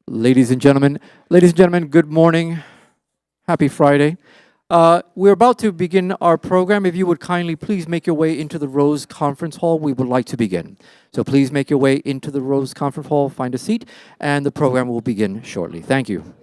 Ladies and gentlemen, good morning. Happy Friday. We're about to begin our program. If you would kindly please make your way into the Rose Conference Hall, we would like to begin. So please make your way into the Rose Conference Hall, find a seat, and the program will begin shortly. Thank you.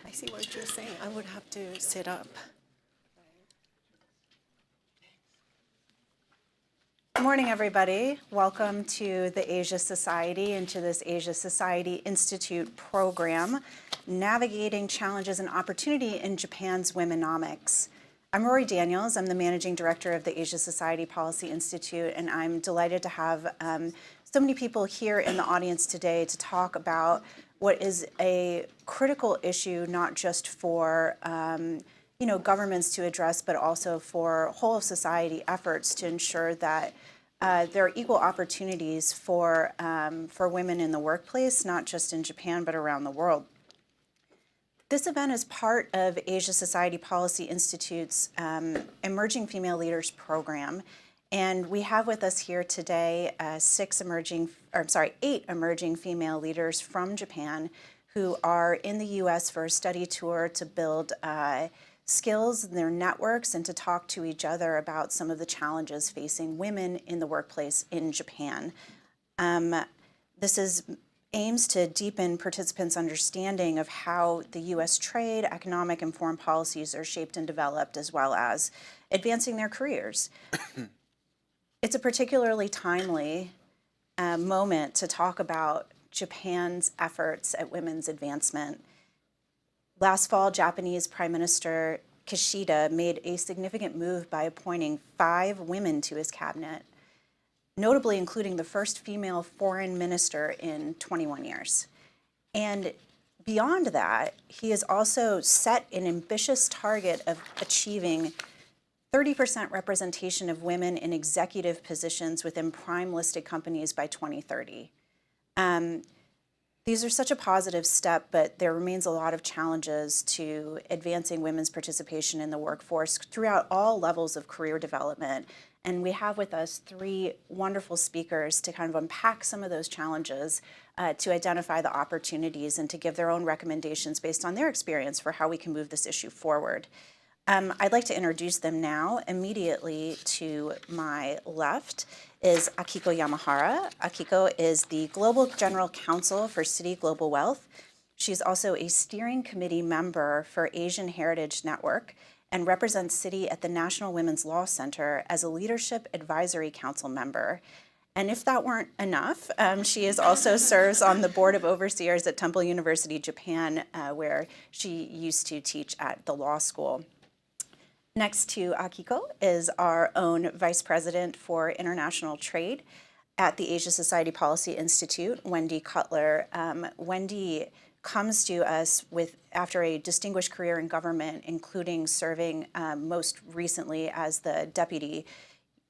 I see what you're saying. I would have to sit up. Good morning, everybody. Welcome to the Asia Society and to this Asia Society Institute program, Navigating Challenges and Opportunity in Japan's Womenomics. I'm Rorry Daniels. I'm the Managing Director of the Asia Society Policy Institute, and I'm delighted to have so many people here in the audience today to talk about what is a critical issue, not just for governments to address, but also for whole of society efforts to ensure that there are equal opportunities for women in the workplace, not just in Japan, but around the world. This event is part of Asia Society Policy Institute's Emerging Female Leaders program. And we have with us here today 8 emerging female leaders from Japan who are in the U.S. for a study tour to build skills in their networks and to talk to each other about some of the challenges facing women in the workplace in Japan. This aims to deepen participants' understanding of how the U.S. trade, economic, and foreign policies are shaped and developed, as well as advancing their careers. It's a particularly timely moment to talk about Japan's efforts at women's advancement. Last fall, Japanese Prime Minister Kishida made a significant move by appointing 5 women to his cabinet, notably including the first female foreign minister in 21 years. And beyond that, he has also set an ambitious target of achieving 30% representation of women in executive positions within prime listed companies by 2030. These are such a positive step, but there remains a lot of challenges to advancing women's participation in the workforce throughout all levels of career development. And we have with us 3 wonderful speakers to kind of unpack some of those challenges, to identify the opportunities and to give their own recommendations based on their experience for how we can move this issue forward. I'd like to introduce them now. Immediately to my left is Akiko Yamahara. Akiko is the Global General Counsel for Citi Global Wealth. She's also a steering committee member for Asian Heritage Network and represents Citi at the National Women's Law Center as a Leadership Advisory Council member. And if that weren't enough, she also serves on the Board of Overseers at Temple University, Japan, where she used to teach at the law school. Next to Akiko is our own Vice President for International Trade at the Asia Society Policy Institute, Wendy Cutler. Wendy comes to us after a distinguished career in government, including serving most recently as the Deputy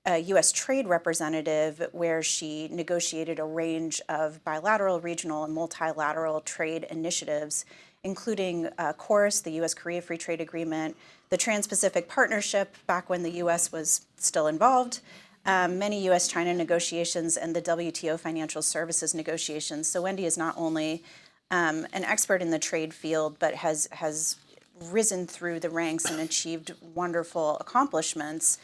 a U.S. trade representative where she negotiated a range of bilateral, regional, and multilateral trade initiatives, including CORS, the U.S.-Korea Free Trade Agreement, the Trans-Pacific Partnership, back when the U.S. was still involved, many U.S.-China negotiations, and the WTO financial services negotiations. So Wendy is not only an expert in the trade field, but has risen through the ranks and achieved wonderful accomplishments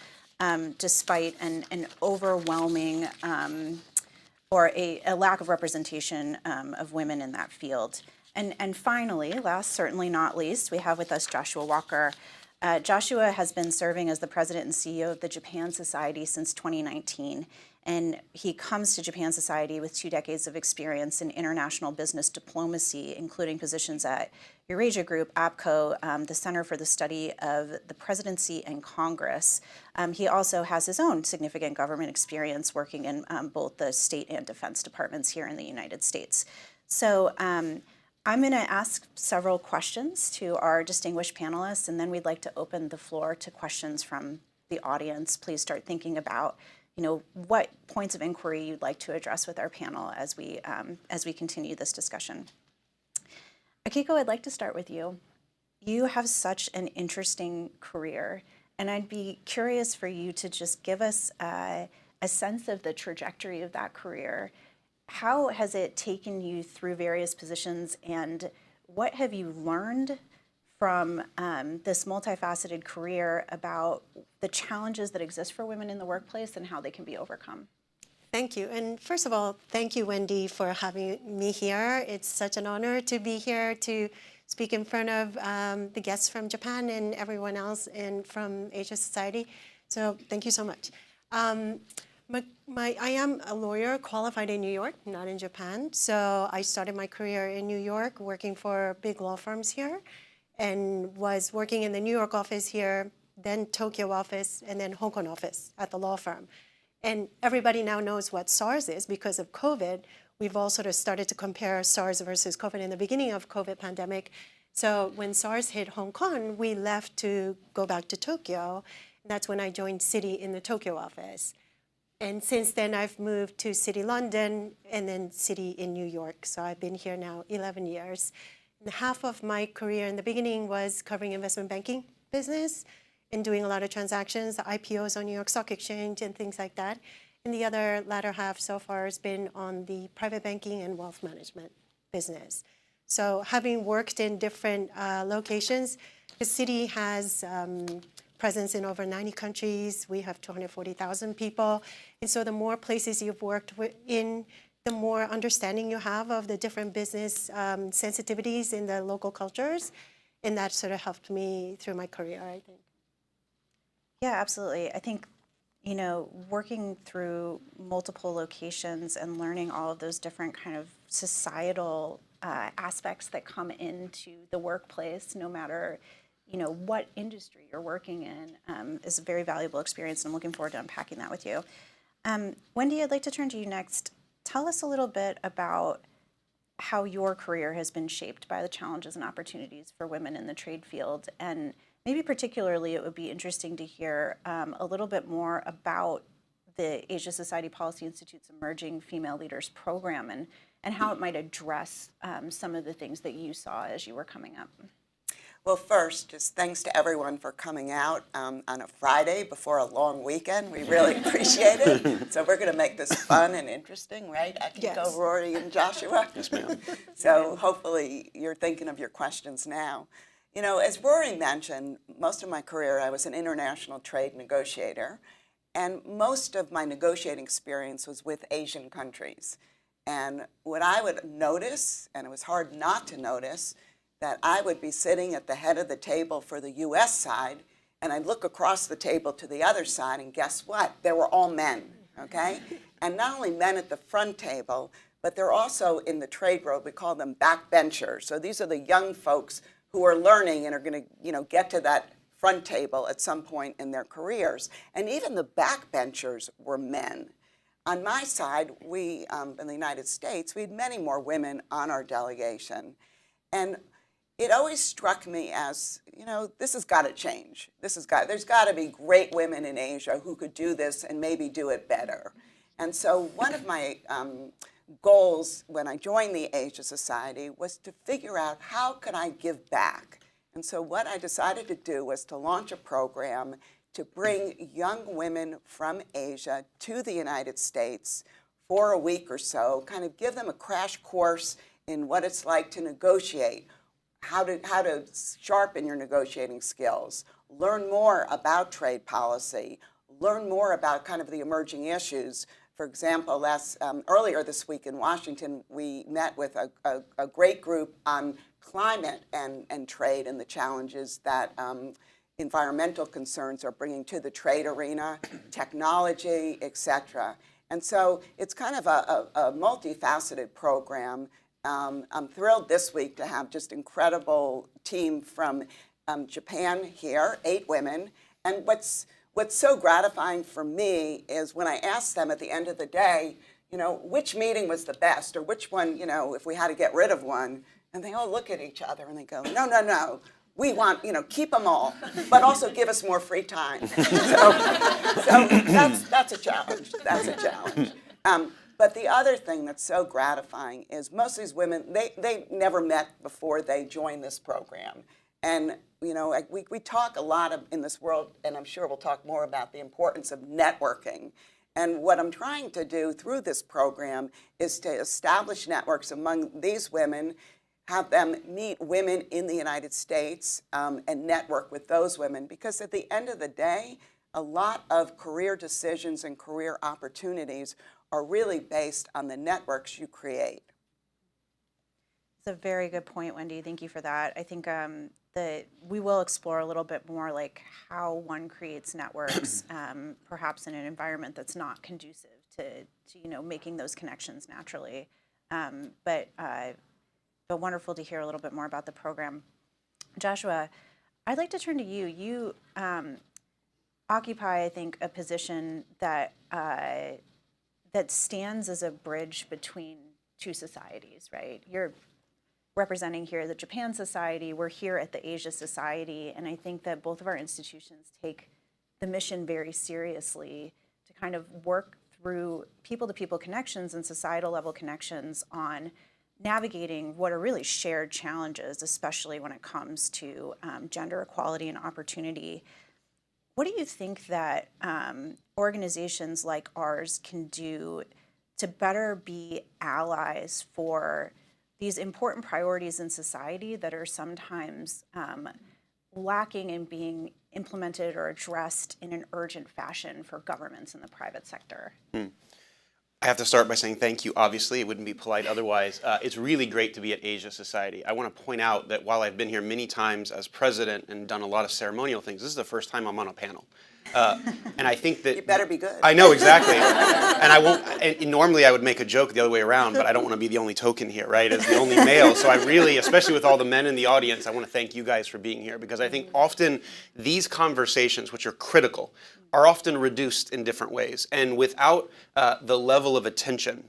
despite an overwhelming or a lack of representation of women in that field. And finally, last certainly not least, we have with us Joshua Walker. Joshua has been serving as the president and CEO of the Japan Society since 2019. And he comes to Japan Society with 2 decades of experience in international business diplomacy, including positions at Eurasia Group, APCO, the Center for the Study of the Presidency and Congress. He also has his own significant government experience working in both the state and defense departments here in the United States. So I'm going to ask several questions to our distinguished panelists, and then we'd like to open the floor to questions from the audience. Please start thinking about what points of inquiry you'd like to address with our panel as we continue this discussion. Akiko, I'd like to start with you. You have such an interesting career, and I'd be curious for you to just give us a sense of the trajectory of that career. How has it taken you through various positions, and what have you learned from this multifaceted career about the challenges that exist for women in the workplace and how they can be overcome? Thank you. And first of all, thank you, Wendy, for having me here. It's such an honor to be here to speak in front of the guests from Japan and everyone else from Asia Society. So thank you so much. I am a lawyer qualified in New York, not in Japan. So I started my career in New York working for big law firms here, and was working in the New York office here, then Tokyo office, and then Hong Kong office at the law firm. And everybody now knows what SARS is because of COVID. We've all sort of started to compare SARS versus COVID in the beginning of COVID pandemic. So when SARS hit Hong Kong, we left to go back to Tokyo. That's when I joined Citi in the Tokyo office. And since then, I've moved to Citi London and then Citi in New York. So I've been here now 11 years. And half of my career in the beginning was covering investment banking business and doing a lot of transactions, IPOs on New York Stock Exchange and things like that. And the other latter half so far has been on the private banking and wealth management business. So having worked in different locations, the Citi has presence in over 90 countries. We have 240,000 people. And so the more places you've worked in, the more understanding you have of the different business sensitivities in the local cultures. And that sort of helped me through my career, I think. Yeah, absolutely. I think, working through multiple locations and learning all of those different kind of societal aspects that come into the workplace, no matter, what industry you're working in, is a very valuable experience. And I'm looking forward to unpacking that with you. Wendy, I'd like to turn to you next. Tell us a little bit about how your career has been shaped by the challenges and opportunities for women in the trade field. And maybe particularly it would be interesting to hear a little bit more about the Asia Society Policy Institute's Emerging Female Leaders Program and how it might address some of the things that you saw as you were coming up. Well, first, just thanks to everyone for coming out on a Friday before a long weekend. We really appreciate it. So we're going to make this fun and interesting, right? Akiko, Yes. Rorry, and Joshua? Yes, ma'am. So hopefully you're thinking of your questions now. As Rorry mentioned, most of my career I was an international trade negotiator, and most of my negotiating experience was with Asian countries. And what I would notice, and it was hard not to notice, that I would be sitting at the head of the table for the U.S. side, and I'd look across the table to the other side, and guess what? They were all men, okay? And not only men at the front table, but they're also in the trade world. We call them backbenchers. So these are the young folks who are learning and are going to, get to that front table at some point in their careers. And even the backbenchers were men. On my side, we, in the United States, we had many more women on our delegation. And it always struck me as, this has got to change. There's got to be great women in Asia who could do this and maybe do it better. And so one of my goals when I joined the Asia Society was to figure out how could I give back. And so what I decided to do was to launch a program to bring young women from Asia to the United States for a week or so, kind of give them a crash course in what it's like to negotiate, how to sharpen your negotiating skills, learn more about trade policy, learn more about kind of the emerging issues. For example, earlier this week in Washington, we met with a great group on climate and trade and the challenges that environmental concerns are bringing to the trade arena, technology, et cetera. And so it's kind of a multifaceted program. I'm thrilled this week to have just incredible team from Japan here, 8 women. And what's so gratifying for me is when I ask them at the end of the day, which meeting was the best, or which one, if we had to get rid of one, and they all look at each other and they go, no, we want, keep them all, but also give us more free time. so that's a challenge. That's a challenge. But the other thing that's so gratifying is most of these women, they never met before they joined this program. And we talk a lot in this world, and I'm sure we'll talk more about the importance of networking. And what I'm trying to do through this program is to establish networks among these women, have them meet women in the United States and network with those women. Because at the end of the day, a lot of career decisions and career opportunities are really based on the networks you create. It's a very good point, Wendy. Thank you for that. I think that we will explore a little bit more like how one creates networks, perhaps in an environment that's not conducive to making those connections naturally. But wonderful to hear a little bit more about the program. Joshua, I'd like to turn to you. You occupy, I think, a position that stands as a bridge between two societies, right? You're representing here the Japan Society, we're here at the Asia Society, and I think that both of our institutions take the mission very seriously to kind of work through people-to-people connections and societal level connections on navigating what are really shared challenges, especially when it comes to gender equality and opportunity. What do you think that organizations like ours can do to better be allies for these important priorities in society that are sometimes lacking in being implemented or addressed in an urgent fashion for governments in the private sector? I have to start by saying thank you. Obviously, it wouldn't be polite otherwise. It's really great to be at Asia Society. I want to point out that while I've been here many times as president and done a lot of ceremonial things, this is the first time I'm on a panel. And I think that... You better be good. I know, exactly. And I won't... And normally I would make a joke the other way around, but I don't want to be the only token here, right, as the only male. So I really, especially with all the men in the audience, I want to thank you guys for being here, because I think often these conversations, which are critical, are often reduced in different ways. And without the level of attention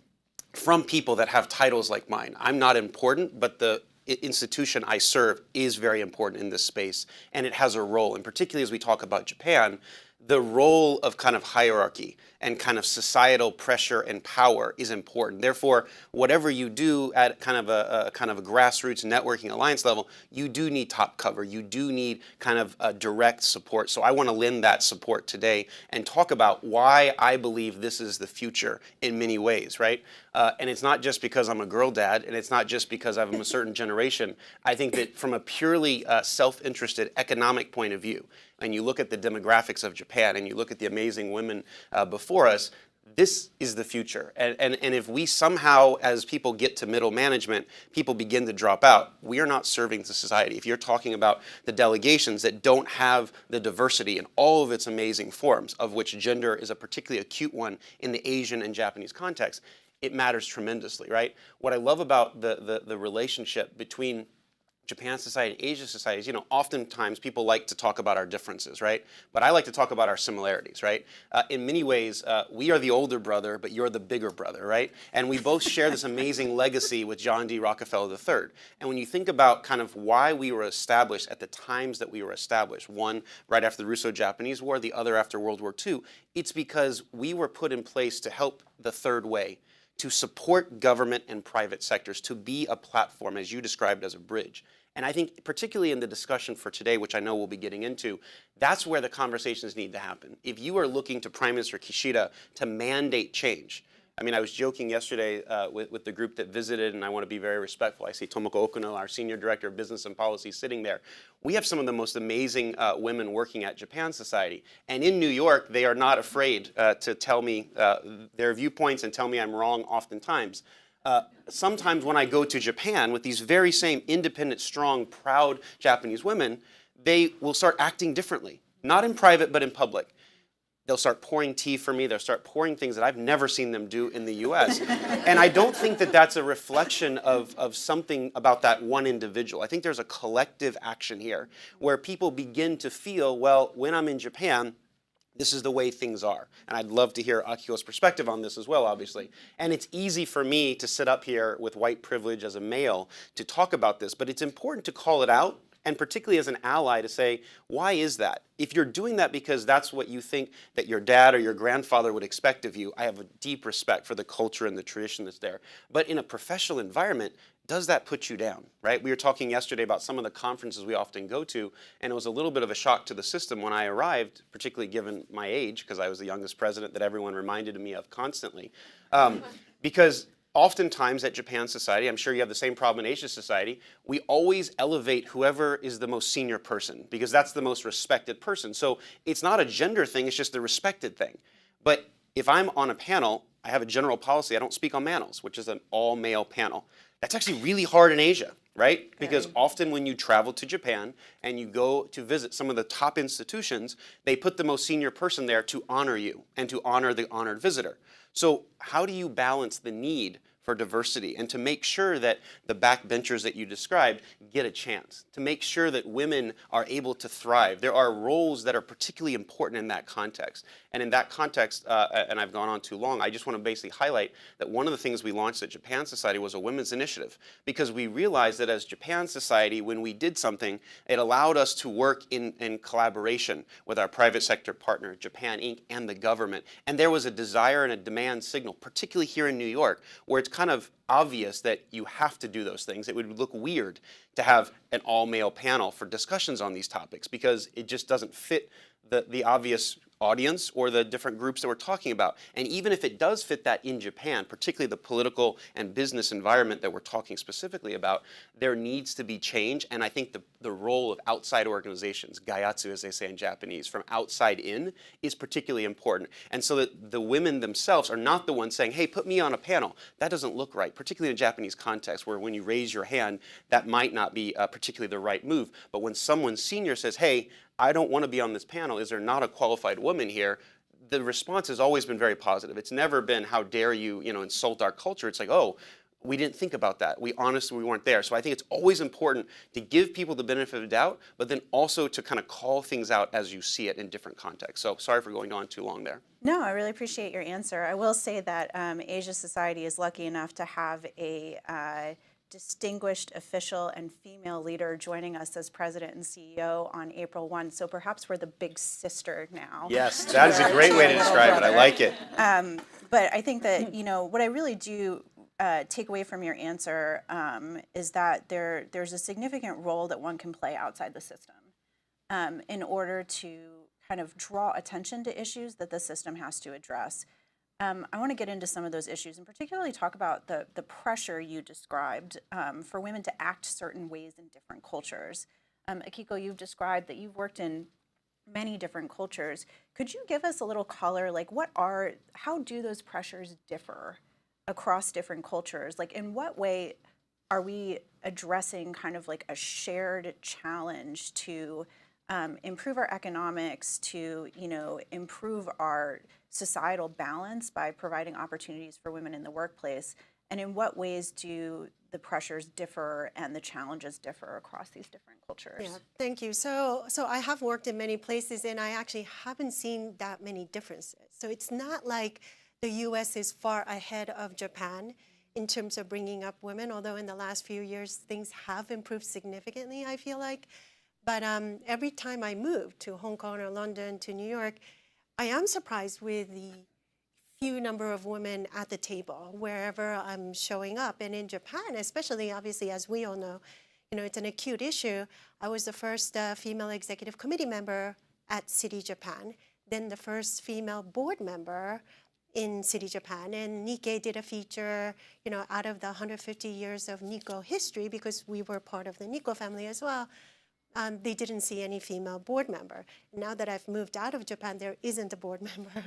from people that have titles like mine, I'm not important, but the institution I serve is very important in this space, and it has a role. And particularly as we talk about Japan, the role of kind of hierarchy and kind of societal pressure and power is important. Therefore, whatever you do at kind of a grassroots networking alliance level, you do need top cover. You do need kind of direct support. So I want to lend that support today and talk about why I believe this is the future in many ways, right? And it's not just because I'm a girl dad, and it's not just because I'm a certain generation. I think that from a purely self-interested economic point of view, and you look at the demographics of Japan, and you look at the amazing women before us, this is the future. And if we somehow, as people get to middle management, people begin to drop out, we are not serving the society. If you're talking about the delegations that don't have the diversity in all of its amazing forms, of which gender is a particularly acute one in the Asian and Japanese context, it matters tremendously, right? What I love about the relationship between Japan society, Asia societies, oftentimes people like to talk about our differences, right? But I like to talk about our similarities, right? In many ways, we are the older brother, but you're the bigger brother, right? And we both share this amazing legacy with John D. Rockefeller III. And when you think about kind of why we were established at the times that we were established, one right after the Russo-Japanese War, the other after World War II, it's because we were put in place to help the third way, to support government and private sectors, to be a platform, as you described, as a bridge. And I think particularly in the discussion for today, which I know we'll be getting into, that's where the conversations need to happen. If you are looking to Prime Minister Kishida to mandate change, I mean, I was joking yesterday with the group that visited, and I want to be very respectful. I see Tomoko Okuno, our Senior Director of Business and Policy, sitting there. We have some of the most amazing women working at Japan Society. And in New York, they are not afraid to tell me their viewpoints and tell me I'm wrong oftentimes. Sometimes when I go to Japan with these very same independent, strong, proud Japanese women, they will start acting differently. Not in private, but in public. They'll start pouring tea for me. They'll start pouring things that I've never seen them do in the U.S. And I don't think that that's a reflection of something about that one individual. I think there's a collective action here where people begin to feel, well, when I'm in Japan, this is the way things are. And I'd love to hear Akiko's perspective on this as well, obviously. And it's easy for me to sit up here with white privilege as a male to talk about this, but it's important to call it out, and particularly as an ally to say, why is that? If you're doing that because that's what you think that your dad or your grandfather would expect of you, I have a deep respect for the culture and the tradition that's there. But in a professional environment, does that put you down, right? We were talking yesterday about some of the conferences we often go to, and it was a little bit of a shock to the system when I arrived, particularly given my age, because I was the youngest president that everyone reminded me of constantly. Because oftentimes at Japan Society, I'm sure you have the same problem in Asia Society, we always elevate whoever is the most senior person because that's the most respected person. So it's not a gender thing, it's just the respected thing. But if I'm on a panel, I have a general policy, I don't speak on panels, which is an all-male panel. That's actually really hard in Asia, right? Because often when you travel to Japan and you go to visit some of the top institutions, they put the most senior person there to honor you and to honor the honored visitor. So how do you balance the need for diversity and to make sure that the backbenchers that you described get a chance, to make sure that women are able to thrive? There are roles that are particularly important in that context. And in that context, and I've gone on too long, I just want to basically highlight that one of the things we launched at Japan Society was a women's initiative, because we realized that as Japan Society, when we did something, it allowed us to work in collaboration with our private sector partner, Japan Inc., and the government. And there was a desire and a demand signal, particularly here in New York, where it's kind of obvious that you have to do those things. It would look weird to have an all-male panel for discussions on these topics because it just doesn't fit the obvious audience or the different groups that we're talking about. And even if it does fit that in Japan, particularly the political and business environment that we're talking specifically about, there needs to be change. And I think the role of outside organizations, gaiatsu as they say in Japanese, from outside in, is particularly important. And so that the women themselves are not the ones saying, hey, put me on a panel. That doesn't look right, particularly in a Japanese context where when you raise your hand, that might not be particularly the right move. But when someone senior says, hey, I don't want to be on this panel, is there not a qualified woman here? The response has always been very positive. It's never been, how dare you, insult our culture. It's like, oh, we didn't think about that. We weren't there. So I think it's always important to give people the benefit of the doubt, but then also to kind of call things out as you see it in different contexts. So sorry for going on too long there. No, I really appreciate your answer. I will say that Asia Society is lucky enough to have a distinguished official and female leader joining us as president and CEO on April 1. So perhaps we're the big sister now. Yes, that is a great way to describe it. I like it. But I think that, what I really do take away from your answer is that there's a significant role that one can play outside the system in order to kind of draw attention to issues that the system has to address. I want to get into some of those issues and particularly talk about the pressure you described for women to act certain ways in different cultures. Akiko, you've described that you've worked in many different cultures. Could you give us a little color, like how do those pressures differ across different cultures? Like in what way are we addressing kind of like a shared challenge to improve our economics, to improve our societal balance by providing opportunities for women in the workplace? And in what ways do the pressures differ and the challenges differ across these different cultures? Yeah, thank you. So I have worked in many places, and I actually haven't seen that many differences. So it's not like the U.S. is far ahead of Japan in terms of bringing up women, although in the last few years, things have improved significantly, I feel like. But every time I move to Hong Kong or London to New York, I am surprised with the few number of women at the table wherever I'm showing up. And in Japan, especially, obviously, as we all know, it's an acute issue. I was the first female executive committee member at Citi Japan, then the first female board member in Citi Japan. And Nikkei did a feature, out of the 150 years of Nikko history, because we were part of the Nikko family as well. They didn't see any female board member. Now that I've moved out of Japan, there isn't a board member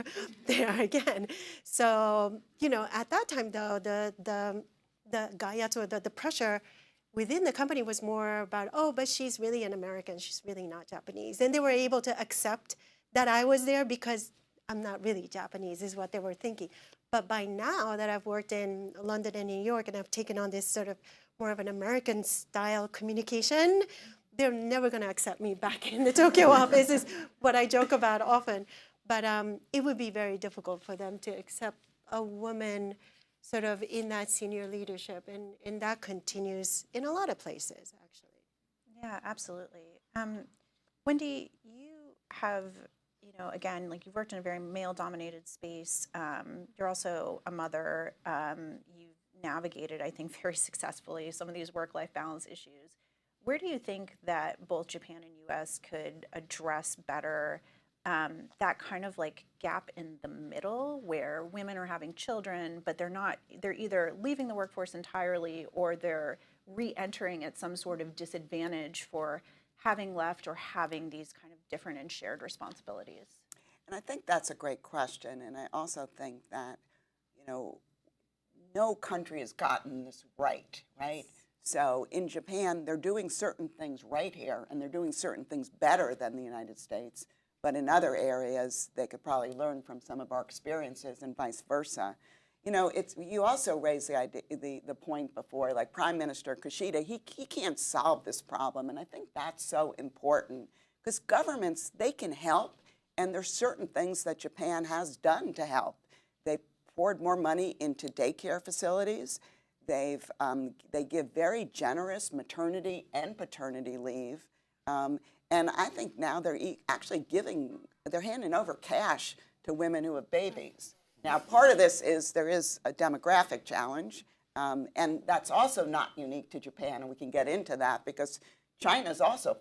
there again. So, at that time, though, the gaiatsu, or the pressure within the company was more about, oh, but she's really an American, she's really not Japanese. And they were able to accept that I was there because I'm not really Japanese, is what they were thinking. But by now that I've worked in London and New York, and I've taken on this sort of more of an American style communication, they're never going to accept me back in the Tokyo office, is what I joke about often. But it would be very difficult for them to accept a woman sort of in that senior leadership. And that continues in a lot of places, actually. Yeah, absolutely. Wendy, you have, again, like you've worked in a very male-dominated space. You're also a mother. You've navigated, I think, very successfully some of these work-life balance issues. Where do you think that both Japan and U.S. could address better that kind of like gap in the middle where women are having children, but they're either leaving the workforce entirely or they're re-entering at some sort of disadvantage for having left or having these kind of different and shared responsibilities? And I think that's a great question. And I also think that, no country has gotten this right? So in Japan, they're doing certain things right here, and they're doing certain things better than the United States. But in other areas, they could probably learn from some of our experiences and vice versa. You also raised the point before, like Prime Minister Kishida, he can't solve this problem. And I think that's so important because governments, they can help. And there's certain things that Japan has done to help. They poured more money into daycare facilities. They give very generous maternity and paternity leave. And I think now they're actually they're handing over cash to women who have babies. Now, part of this is there is a demographic challenge, and that's also not unique to Japan, and we can get into that because China's also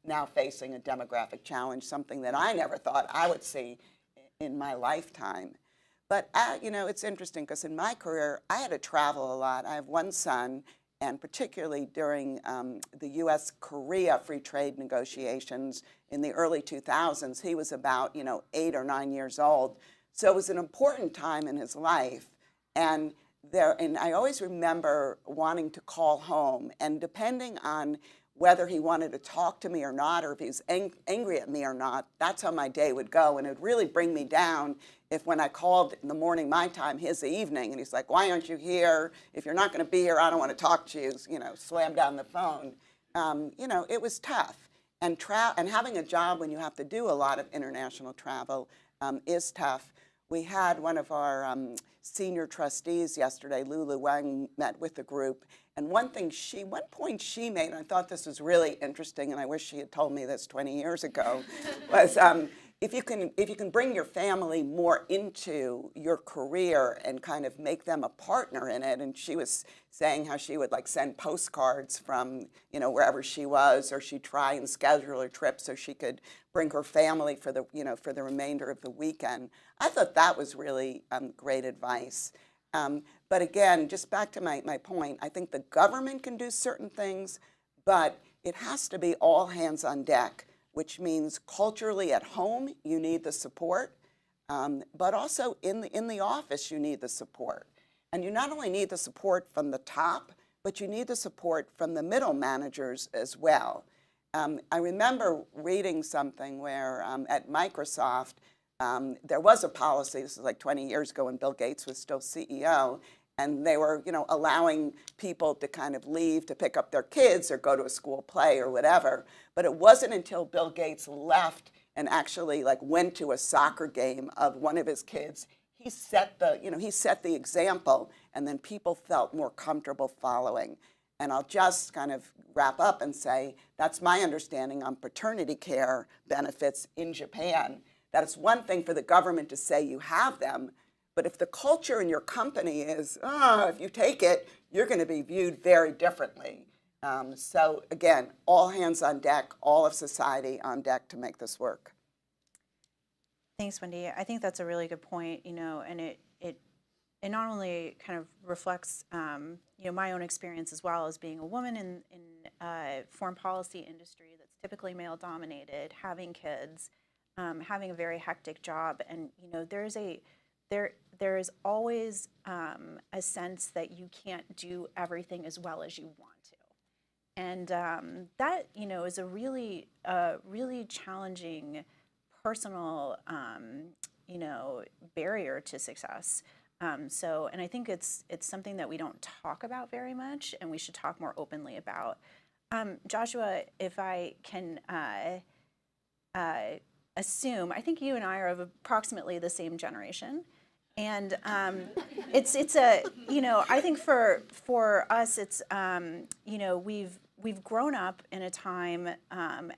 now facing a demographic challenge, something that I never thought I would see in my lifetime. But, it's interesting because in my career, I had to travel a lot. I have one son, and particularly during the U.S.-Korea free trade negotiations in the early 2000s, he was about, 8 or 9 years old. So it was an important time in his life. And I always remember wanting to call home, and depending on whether he wanted to talk to me or not, or if he was angry at me or not, that's how my day would go. And it would really bring me down if when I called in the morning my time, his evening, and he's like, why aren't you here? If you're not going to be here, I don't want to talk to you, slam down the phone. It was tough. And having a job when you have to do a lot of international travel is tough. We had one of our senior trustees yesterday, Lulu Wang, met with the group. And one point she made, and I thought this was really interesting, and I wish she had told me this 20 years ago, was if you can bring your family more into your career and kind of make them a partner in it, and she was saying how she would send postcards from wherever she was, or she'd try and schedule her trip so she could bring her family for the remainder of the weekend. I thought that was really great advice. But again, just back to my point, I think the government can do certain things, but it has to be all hands on deck, which means culturally at home, you need the support, but also in the office, you need the support. And you not only need the support from the top, but you need the support from the middle managers as well. I remember reading something where at Microsoft, there was a policy, this is like 20 years ago when Bill Gates was still CEO, And they were, allowing people to kind of leave to pick up their kids or go to a school play or whatever. But it wasn't until Bill Gates left and actually went to a soccer game of one of his kids. He set the example, and then people felt more comfortable following. And I'll just kind of wrap up and say that's my understanding on paternity care benefits in Japan. That it's one thing for the government to say you have them, but if the culture in your company is, if you take it, you're going to be viewed very differently. So again, all hands on deck, all of society on deck to make this work. Thanks, Wendy. I think that's a really good point, and it not only kind of reflects, my own experience as well as being a woman in foreign policy industry that's typically male dominated, having kids, having a very hectic job, and there is always a sense that you can't do everything as well as you want to, and that is a really challenging personal barrier to success. And I think it's something that we don't talk about very much, and we should talk more openly about. Joshua, if I can assume, I think you and I are of approximately the same generation, and it's a I think for us it's we've grown up in a time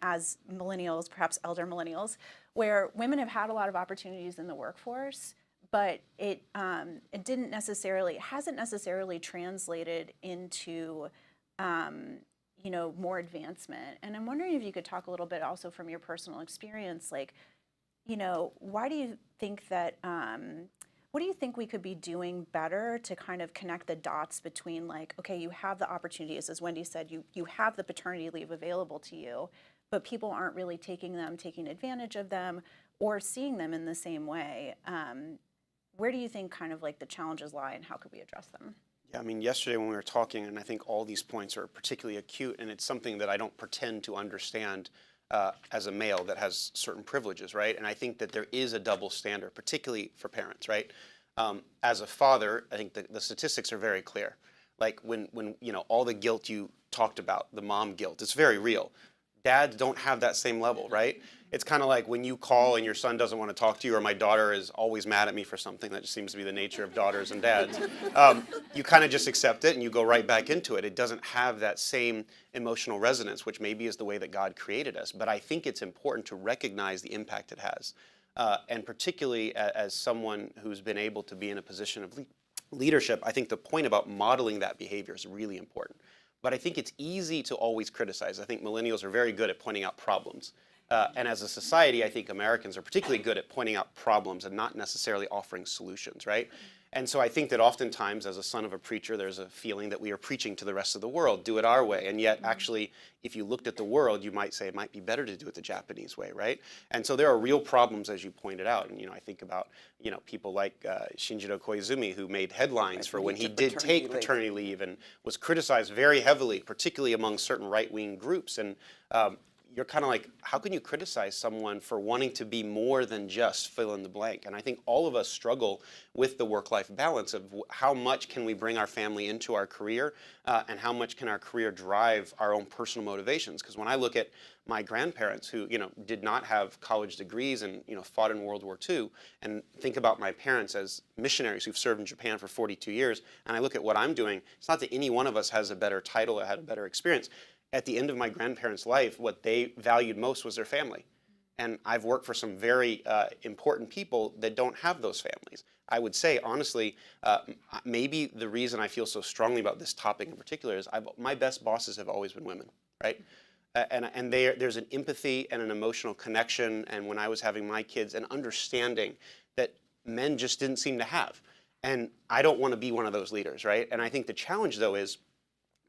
as millennials, perhaps elder millennials, where women have had a lot of opportunities in the workforce, but it hasn't necessarily translated into more advancement. And I'm wondering if you could talk a little bit also from your personal experience, why do you think that what do you think we could be doing better to kind of connect the dots between okay, you have the opportunities, as Wendy said, you have the paternity leave available to you, but people aren't really taking advantage of them or seeing them in the same way. Where do you think kind of the challenges lie, and how could we address them? Yeah, I mean, yesterday when we were talking, and I think all these points are particularly acute, and it's something that I don't pretend to understand as a male that has certain privileges, right? And I think that there is a double standard, particularly for parents, right? As a father, I think the statistics are very clear. When all the guilt you talked about, the mom guilt, it's very real. Dads don't have that same level, right? It's kind of like when you call and your son doesn't want to talk to you, or my daughter is always mad at me for something. That just seems to be the nature of daughters and dads. You kind of just accept it and you go right back into it. It doesn't have that same emotional resonance, which maybe is the way that God created us. But I think it's important to recognize the impact it has. And particularly as someone who's been able to be in a position of leadership, I think the point about modeling that behavior is really important. But I think it's easy to always criticize. I think millennials are very good at pointing out problems. And as a society, I think Americans are particularly good at pointing out problems and not necessarily offering solutions, right? And so I think that oftentimes, as a son of a preacher, there's a feeling that we are preaching to the rest of the world, do it our way. And yet, actually, if you looked at the world, you might say it might be better to do it the Japanese way, right? And so there are real problems, as you pointed out. And, I think about, people like Shinjiro Koizumi, who made headlines for when he did take paternity leave and was criticized very heavily, particularly among certain right-wing groups. And you're kind of like, how can you criticize someone for wanting to be more than just fill in the blank? And I think all of us struggle with the work-life balance of how much can we bring our family into our career and how much can our career drive our own personal motivations? Because when I look at my grandparents who, did not have college degrees and, fought in World War II, and think about my parents as missionaries who've served in Japan for 42 years, and I look at what I'm doing, it's not that any one of us has a better title or had a better experience. At the end of my grandparents' life, what they valued most was their family. And I've worked for some very important people that don't have those families. I would say, honestly, maybe the reason I feel so strongly about this topic in particular is my best bosses have always been women, right? And there's an empathy and an emotional connection, and when I was having my kids, an understanding that men just didn't seem to have. And I don't want to be one of those leaders, right? And I think the challenge, though, is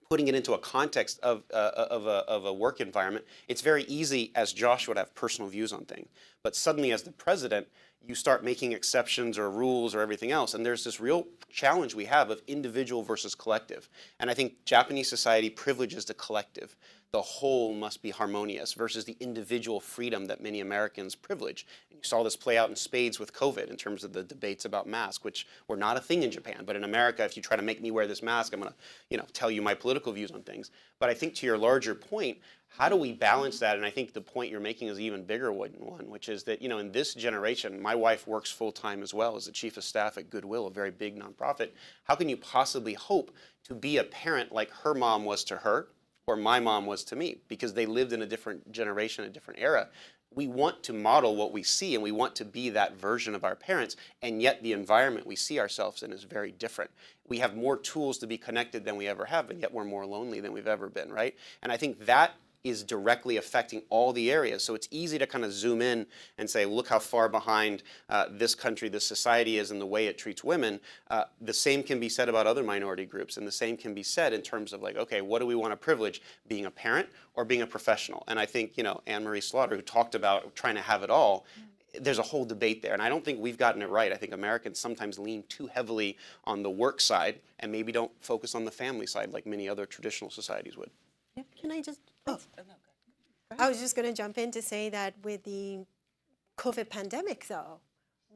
putting it into a context of a work environment. It's very easy, as Josh would have personal views on things. But suddenly, as the president, you start making exceptions or rules or everything else. And there's this real challenge we have of individual versus collective. And I think Japanese society privileges the collective. the whole must be harmonious versus the individual freedom that many Americans privilege. And you saw this play out in spades with COVID in terms of the debates about masks, which were not a thing in Japan. But in America, if you try to make me wear this mask, I'm going to, tell you my political views on things. But I think to your larger point, how do we balance that? And I think the point you're making is an even bigger one, which is that, in this generation, my wife works full-time as well as the chief of staff at Goodwill, a very big nonprofit. How can you possibly hope to be a parent like her mom was to her or my mom was to me? Because they lived in a different generation, a different era. We want to model what we see, and we want to be that version of our parents, and yet the environment we see ourselves in is very different. We have more tools to be connected than we ever have, and yet we're more lonely than we've ever been, right? And I think that is directly affecting all the areas. So it's easy to kind of zoom in and say, look how far behind this country, this society is in the way it treats women. The same can be said about other minority groups, and the same can be said in terms of like, okay, what do we want to privilege, being a parent or being a professional? And I think, Anne-Marie Slaughter, who talked about trying to have it all, there's a whole debate there, and I don't think we've gotten it right. I think Americans sometimes lean too heavily on the work side and maybe don't focus on the family side like many other traditional societies would. Can I just, I was just going to jump in to say that with the COVID pandemic, though,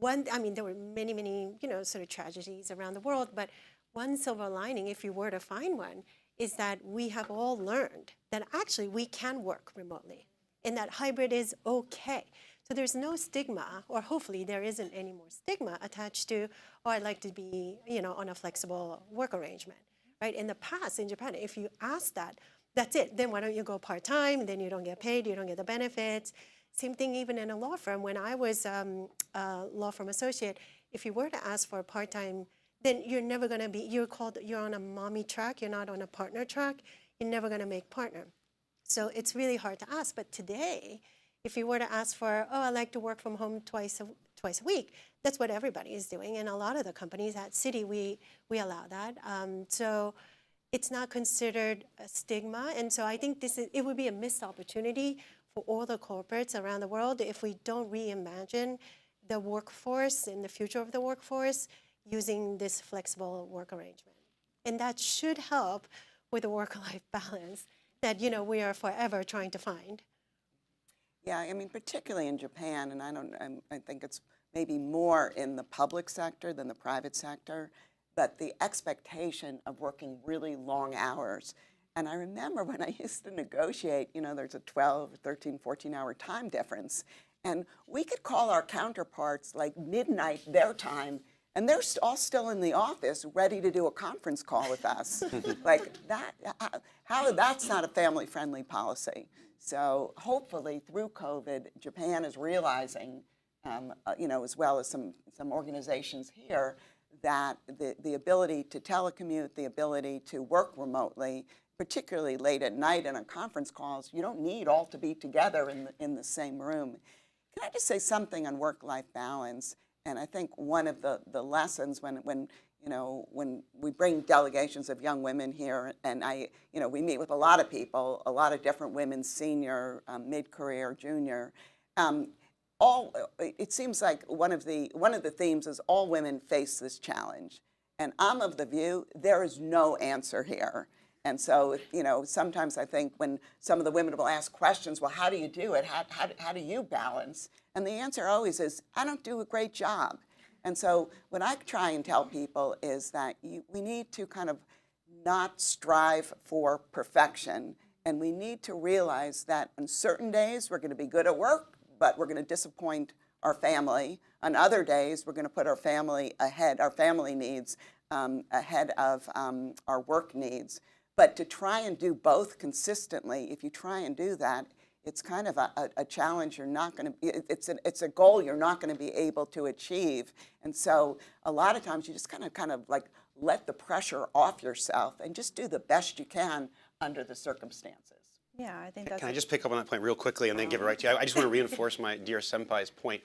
there were many, many, sort of tragedies around the world, but one silver lining, if you were to find one, is that we have all learned that actually we can work remotely and that hybrid is okay. So there's no stigma, or hopefully there isn't any more stigma attached to, I'd like to be, on a flexible work arrangement, right? In the past, in Japan, if you ask that, that's it. Then why don't you go part-time? Then you don't get paid, you don't get the benefits. Same thing even in a law firm. When I was a law firm associate, if you were to ask for a part-time, then you're never gonna be, you're on a mommy track, you're not on a partner track, you're never gonna make partner. So it's really hard to ask. But today, if you were to ask for, I like to work from home twice a week, that's what everybody is doing. And a lot of the companies at Citi, we allow that. So it's not considered a stigma. And so I think it would be a missed opportunity for all the corporates around the world if we don't reimagine the workforce and the future of the workforce using this flexible work arrangement. And that should help with the work-life balance that, we are forever trying to find. Yeah, particularly in Japan, and I think it's maybe more in the public sector than the private sector, but the expectation of working really long hours. And I remember when I used to negotiate, there's a 12, 13, 14-hour time difference. And we could call our counterparts like midnight their time, and they're all still in the office ready to do a conference call with us. Like that, how that's not a family-friendly policy. So hopefully through COVID, Japan is realizing, as well as some organizations here, that the ability to telecommute, the ability to work remotely, particularly late at night and on conference calls, you don't need all to be together in the same room. Can I just say something on work-life balance? And I think one of the lessons when we bring delegations of young women here, and we meet with a lot of people, a lot of different women, senior, mid-career, junior. It seems like one of the themes is all women face this challenge, and I'm of the view there is no answer here. And so, sometimes I think when some of the women will ask questions, well, how do you do it? How do you balance? And the answer always is, I don't do a great job. And so what I try and tell people is that we need to kind of not strive for perfection, and we need to realize that on certain days we're going to be good at work, but we're going to disappoint our family. On other days, we're going to put our family needs ahead of our work needs. But to try and do both consistently, if you try and do that, it's kind of a challenge you're not going to, it's a goal you're not going to be able to achieve. And so a lot of times you just kind of like let the pressure off yourself and just do the best you can under the circumstances. Yeah, I think that's. Can I just pick up on that point real quickly and then give it right to you? I just want to reinforce my dear senpai's point.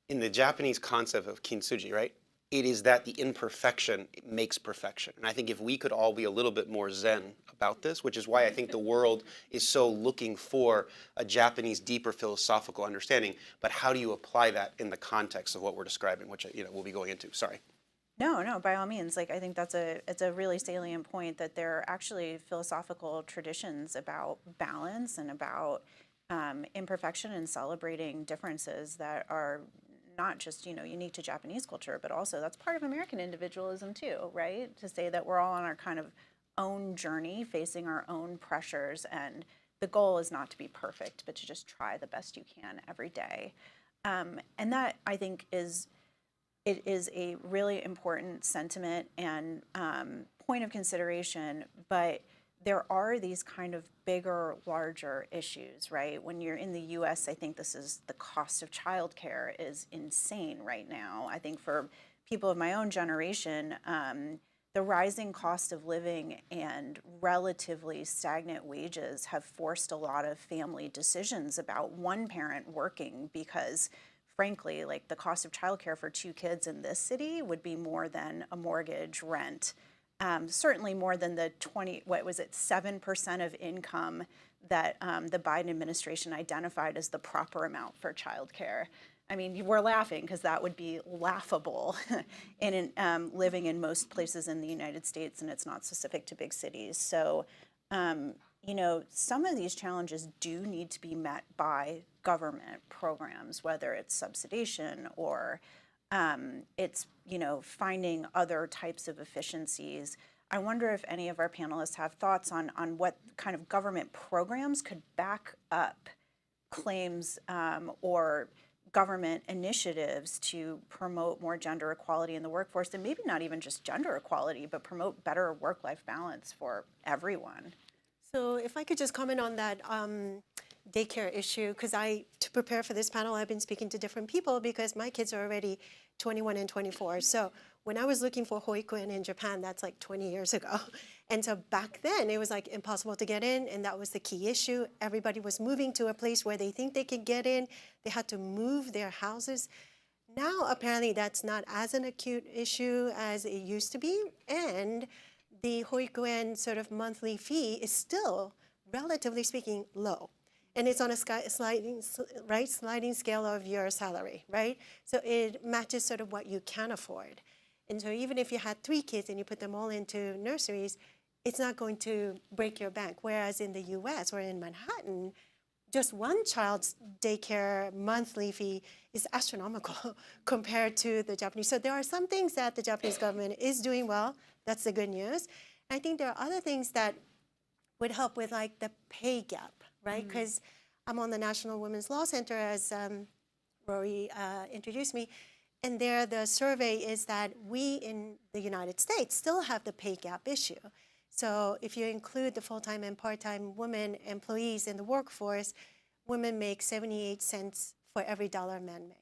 In the Japanese concept of kintsugi, right? It is that the imperfection makes perfection. And I think if we could all be a little bit more zen about this, which is why I think the world is so looking for a Japanese deeper philosophical understanding, but how do you apply that in the context of what we're describing, which we'll be going into. Sorry. No, no, by all means. Like, I think it's a really salient point that there are actually philosophical traditions about balance and about imperfection and celebrating differences that are not just, unique to Japanese culture, but also that's part of American individualism too, right? To say that we're all on our kind of own journey, facing our own pressures, and the goal is not to be perfect, but to just try the best you can every day. And that, I think, it is a really important sentiment and point of consideration, but there are these kind of bigger, larger issues, right? When you're in the US, I think the cost of childcare is insane right now. I think for people of my own generation, the rising cost of living and relatively stagnant wages have forced a lot of family decisions about one parent working because frankly, like the cost of childcare for 2 kids in this city would be more than a mortgage, rent, certainly more than the 7% of income that the Biden administration identified as the proper amount for childcare. I mean, we're laughing because that would be laughable in living in most places in the United States, and it's not specific to big cities. So, some of these challenges do need to be met by government programs, whether it's subsidization or it's, finding other types of efficiencies. I wonder if any of our panelists have thoughts on what kind of government programs could back up claims or government initiatives to promote more gender equality in the workforce, and maybe not even just gender equality, but promote better work-life balance for everyone. So if I could just comment on that daycare issue, because to prepare for this panel, I've been speaking to different people because my kids are already 21 and 24. So when I was looking for hoikuen in Japan, that's like 20 years ago. And so back then it was like impossible to get in, and that was the key issue. Everybody was moving to a place where they think they could get in. They had to move their houses. Now apparently that's not as an acute issue as it used to be, and the hoikuen sort of monthly fee is still, relatively speaking, low. And it's on a sliding scale of your salary, right? So it matches sort of what you can afford. And so even if you had 3 kids and you put them all into nurseries, it's not going to break your bank. Whereas in the US or in Manhattan, just one child's daycare monthly fee is astronomical compared to the Japanese. So there are some things that the Japanese government is doing well. That's the good news. I think there are other things that would help with like the pay gap, right? Because I'm on the National Women's Law Center, as Rorry introduced me, and there the survey is that we in the United States still have the pay gap issue. So if you include the full-time and part-time women employees in the workforce, women make 78 cents for every dollar men make.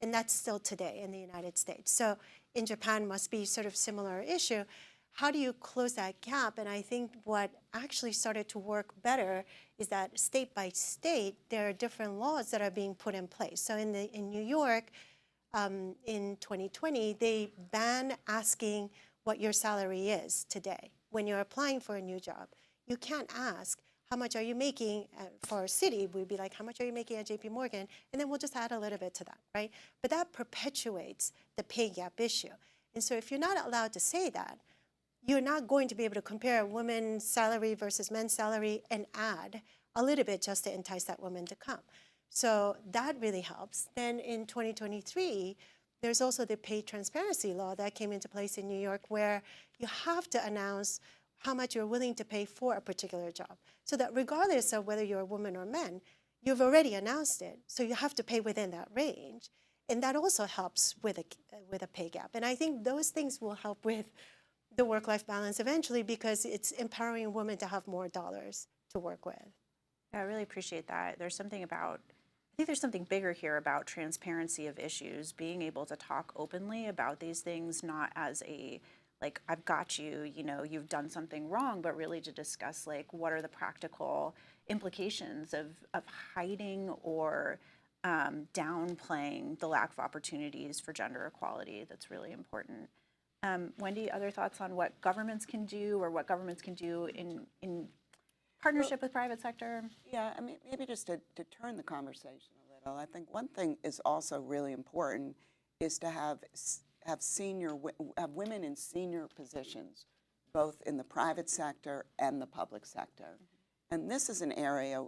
And that's still today in the United States. So in Japan must be sort of similar issue. How do you close that gap? And I think what actually started to work better is that state by state, there are different laws that are being put in place. So in New York, in 2020, they ban asking what your salary is today. When you're applying for a new job, you can't ask, how much are you making for a city? We'd be like, how much are you making at JP Morgan? And then we'll just add a little bit to that, right? But that perpetuates the pay gap issue. And so if you're not allowed to say that, you're not going to be able to compare women's salary versus men's salary and add a little bit just to entice that woman to come. So that really helps. Then in 2023, there's also the pay transparency law that came into place in New York, where you have to announce how much you're willing to pay for a particular job. So that regardless of whether you're a woman or man, you've already announced it. So you have to pay within that range. And that also helps with a pay gap. And I think those things will help with the work-life balance eventually, because it's empowering women to have more dollars to work with. Yeah, I really appreciate that. There's something bigger here about transparency of issues, being able to talk openly about these things, not as a, like, I've got you, you've done something wrong, but really to discuss, like, what are the practical implications of hiding or downplaying the lack of opportunities for gender equality. That's really important. Wendy, other thoughts on what governments can do or what governments can do in partnership with private sector? Yeah, I mean, maybe just to turn the conversation a little, I think one thing is also really important is to have have women in senior positions, both in the private sector and the public sector. And this is an area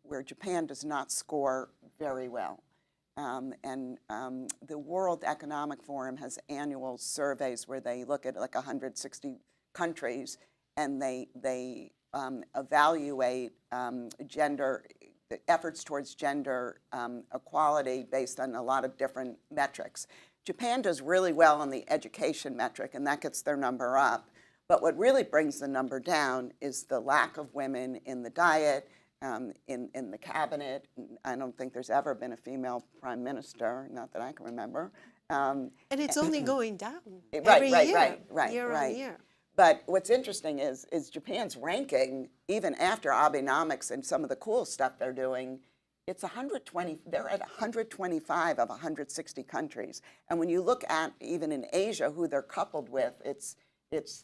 where Japan does not score very well. The World Economic Forum has annual surveys where they look at like 160 countries, and they evaluate the efforts towards gender equality based on a lot of different metrics. Japan does really well on the education metric, and that gets their number up. But what really brings the number down is the lack of women in the Diet, in the cabinet. I don't think there's ever been a female prime minister, not that I can remember. And it's only going down Right, every right, year, right, right, year right. on year. But what's interesting is Japan's ranking, even after Abenomics and some of the cool stuff they're doing, it's 120, they're at 125 of 160 countries. And when you look at, even in Asia, who they're coupled with, it's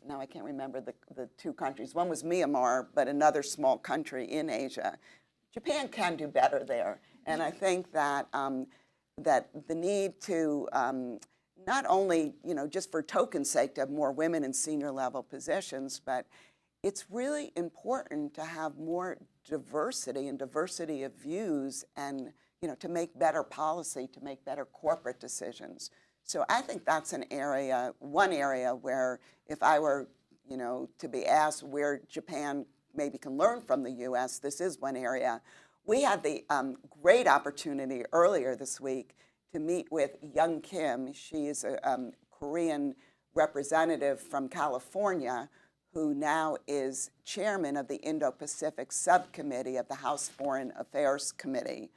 now I can't remember the two countries. One was Myanmar, but another small country in Asia. Japan can do better there. And I think that, that the need to, not only, just for token's sake to have more women in senior level positions, but it's really important to have more diversity and diversity of views and, to make better policy, to make better corporate decisions. So I think that's one area where if I were, to be asked where Japan maybe can learn from the U.S., this is one area. We had the great opportunity earlier this week to meet with Young Kim. She is a Korean representative from California who now is chairman of the Indo-Pacific Subcommittee of the House Foreign Affairs Committee.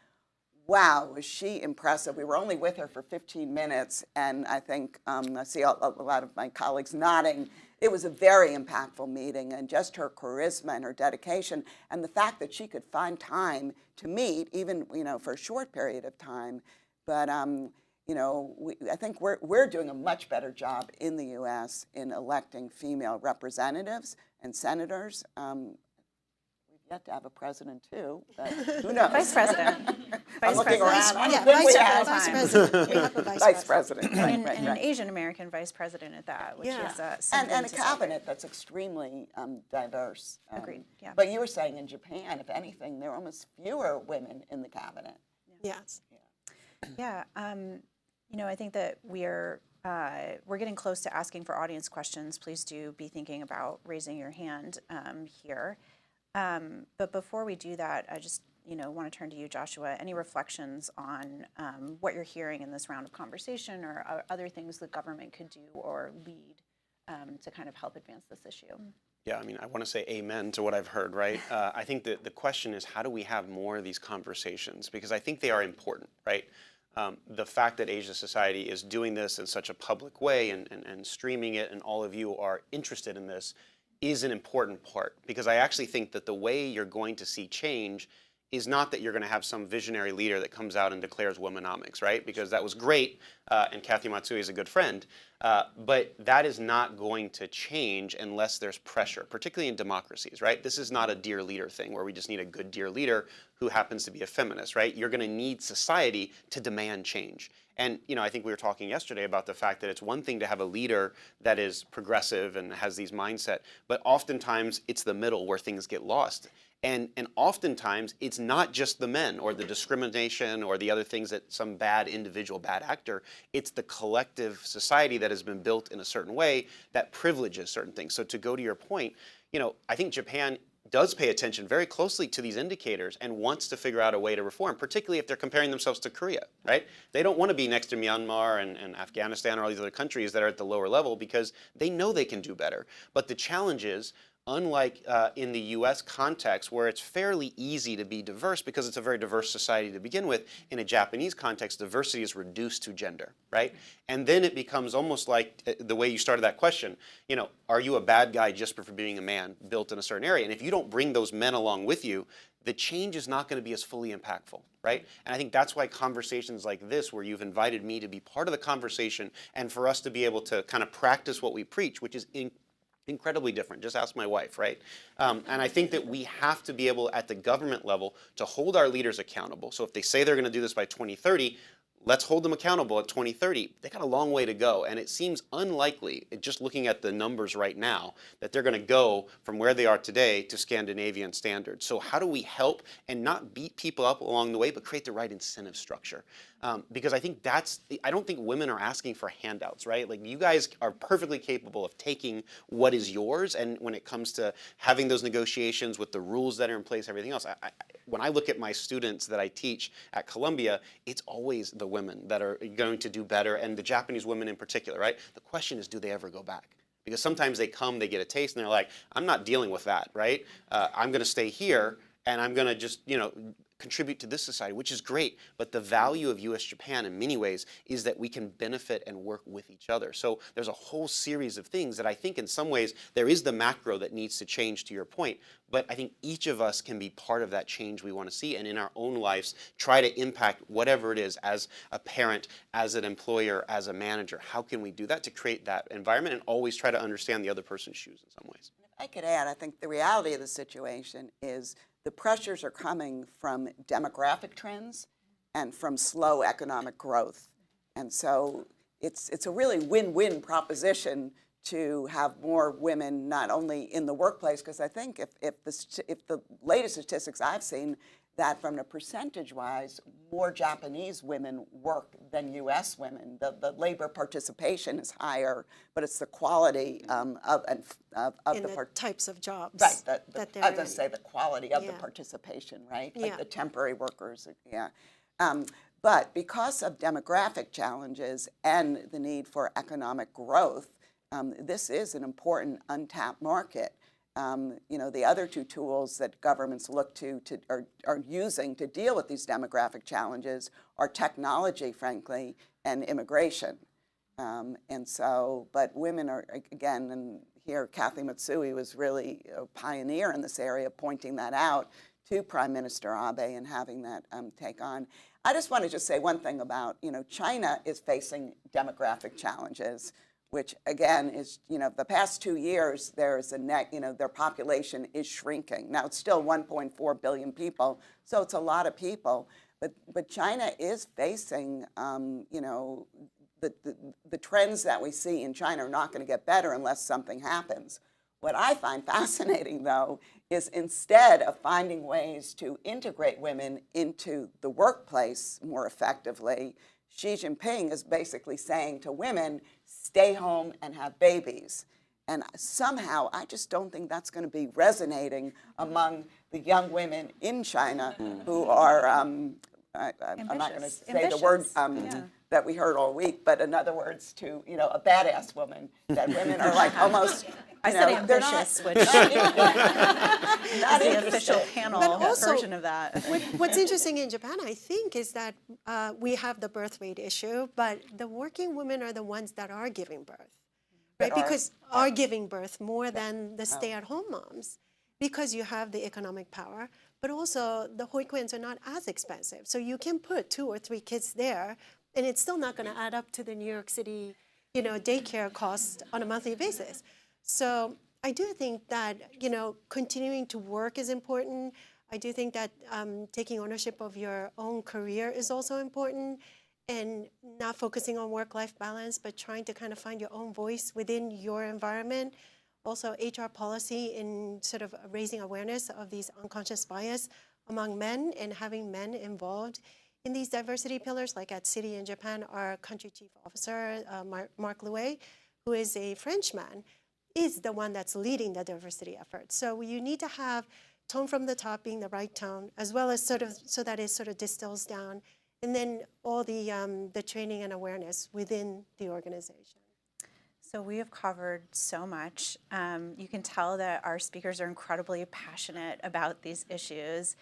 Wow, was she impressive. We were only with her for 15 minutes, and I think, I see a lot of my colleagues nodding. It was a very impactful meeting, and just her charisma and her dedication, and the fact that she could find time to meet, even, for a short period of time. But, I think we're doing a much better job in the U.S. in electing female representatives and senators. Yet to have a president too, but who knows? Vice president. I'm looking around. Yeah, vice president. We have a Vice president. Right, And, right, and an right. Asian American vice president at that, which Yeah. is something And a to cabinet that's extremely diverse. Agreed, yeah. But you were saying in Japan, if anything, there are almost fewer women in the cabinet. Yes. Yeah, I think that we're getting close to asking for audience questions. Please do be thinking about raising your hand here. But before we do that, I just want to turn to you, Joshua. Any reflections on what you're hearing in this round of conversation, or other things the government could do or lead to kind of help advance this issue? Yeah, I want to say amen to what I've heard, right? I think that the question is, how do we have more of these conversations? Because I think they are important, right? The fact that Asia Society is doing this in such a public way and streaming it, and all of you are interested in this, is an important part. Because I actually think that the way you're going to see change is not that you're going to have some visionary leader that comes out and declares Womenomics, right? Because that was great, and Kathy Matsui is a good friend, but that is not going to change unless there's pressure, particularly in democracies, right? This is not a dear leader thing where we just need a good dear leader who happens to be a feminist, right? You're going to need society to demand change. And I think we were talking yesterday about the fact that it's one thing to have a leader that is progressive and has these mindset, but oftentimes it's the middle where things get lost. And oftentimes it's not just the men or the discrimination or the other things that some bad individual, bad actor, it's the collective society that has been built in a certain way that privileges certain things. So to go to your point, I think Japan does pay attention very closely to these indicators and wants to figure out a way to reform, particularly if they're comparing themselves to Korea, right? They don't want to be next to Myanmar and Afghanistan or all these other countries that are at the lower level because they know they can do better. But the challenge is, unlike in the U.S. context where it's fairly easy to be diverse because it's a very diverse society to begin with, in a Japanese context, diversity is reduced to gender, right? And then it becomes almost like the way you started that question, are you a bad guy just for being a man built in a certain area? And if you don't bring those men along with you, the change is not going to be as fully impactful, right? And I think that's why conversations like this, where you've invited me to be part of the conversation and for us to be able to kind of practice what we preach, which is incredibly different. Just ask my wife, right? And I think that we have to be able at the government level to hold our leaders accountable. So if they say they're going to do this by 2030, let's hold them accountable at 2030. They got a long way to go, and it seems unlikely, just looking at the numbers right now, that they're going to go from where they are today to Scandinavian standards. So how do we help and not beat people up along the way, but create the right incentive structure? Because I think I don't think women are asking for handouts, right? Like, you guys are perfectly capable of taking what is yours, and when it comes to having those negotiations with the rules that are in place, everything else, when I look at my students that I teach at Columbia, it's always the women that are going to do better, and the Japanese women in particular, right? The question is, do they ever go back? Because sometimes they come, they get a taste, and they're like, I'm not dealing with that, right? I'm going to stay here, and I'm going to just, contribute to this society, which is great. But the value of U.S.-Japan in many ways is that we can benefit and work with each other. So there's a whole series of things that I think in some ways there is the macro that needs to change, to your point. But I think each of us can be part of that change we want to see, and in our own lives try to impact whatever it is, as a parent, as an employer, as a manager. How can we do that to create that environment and always try to understand the other person's shoes in some ways? If I could add, I think the reality of the situation is the pressures are coming from demographic trends and from slow economic growth. And so it's a really win-win proposition to have more women not only in the workplace, because I think if the latest statistics I've seen, that from the percentage-wise, more Japanese women work than U.S. women. The labor participation is higher, but it's the quality of the types of jobs. Right, that they're I was going to say the quality of the Yeah. participation, right? Yeah. Like the temporary workers, yeah. But because of demographic challenges and the need for economic growth, this is an important untapped market. The other two tools that governments look to are using to deal with these demographic challenges are technology, frankly, and immigration. But women are, again, and here Kathy Matsui was really a pioneer in this area, pointing that out to Prime Minister Abe and having that take on. I just want to say one thing about, China is facing demographic challenges, which again is, the past 2 years, there's a net, their population is shrinking. Now it's still 1.4 billion people, so it's a lot of people, but China is facing, the trends that we see in China are not going to get better unless something happens. What I find fascinating, though, is instead of finding ways to integrate women into the workplace more effectively, Xi Jinping is basically saying to women, stay home and have babies. And somehow, I just don't think that's going to be resonating among the young women in China who are, I'm not going to say the word that we heard all week, but in other words, to, a badass woman, that women are like almost, I said ambitious, which is the official panel version of that. What's interesting in Japan, I think, is that we have the birth rate issue, but the working women are the ones that are giving birth, right? Because are giving birth more than the stay-at-home moms, because you have the economic power, but also the hoikuens are not as expensive. So you can put 2 or 3 kids there, and it's still not going to add up to the New York City, daycare costs on a monthly basis. So I do think that, continuing to work is important. I do think that taking ownership of your own career is also important, and not focusing on work-life balance, but trying to kind of find your own voice within your environment. Also, HR policy in sort of raising awareness of these unconscious bias among men and having men involved in these diversity pillars, like at Citi in Japan, our country chief officer, Marc Louet, who is a Frenchman, is the one that's leading the diversity effort. So you need to have tone from the top being the right tone, as well as sort of so that it sort of distills down, and then all the training and awareness within the organization. So we have covered so much. You can tell that our speakers are incredibly passionate about these issues.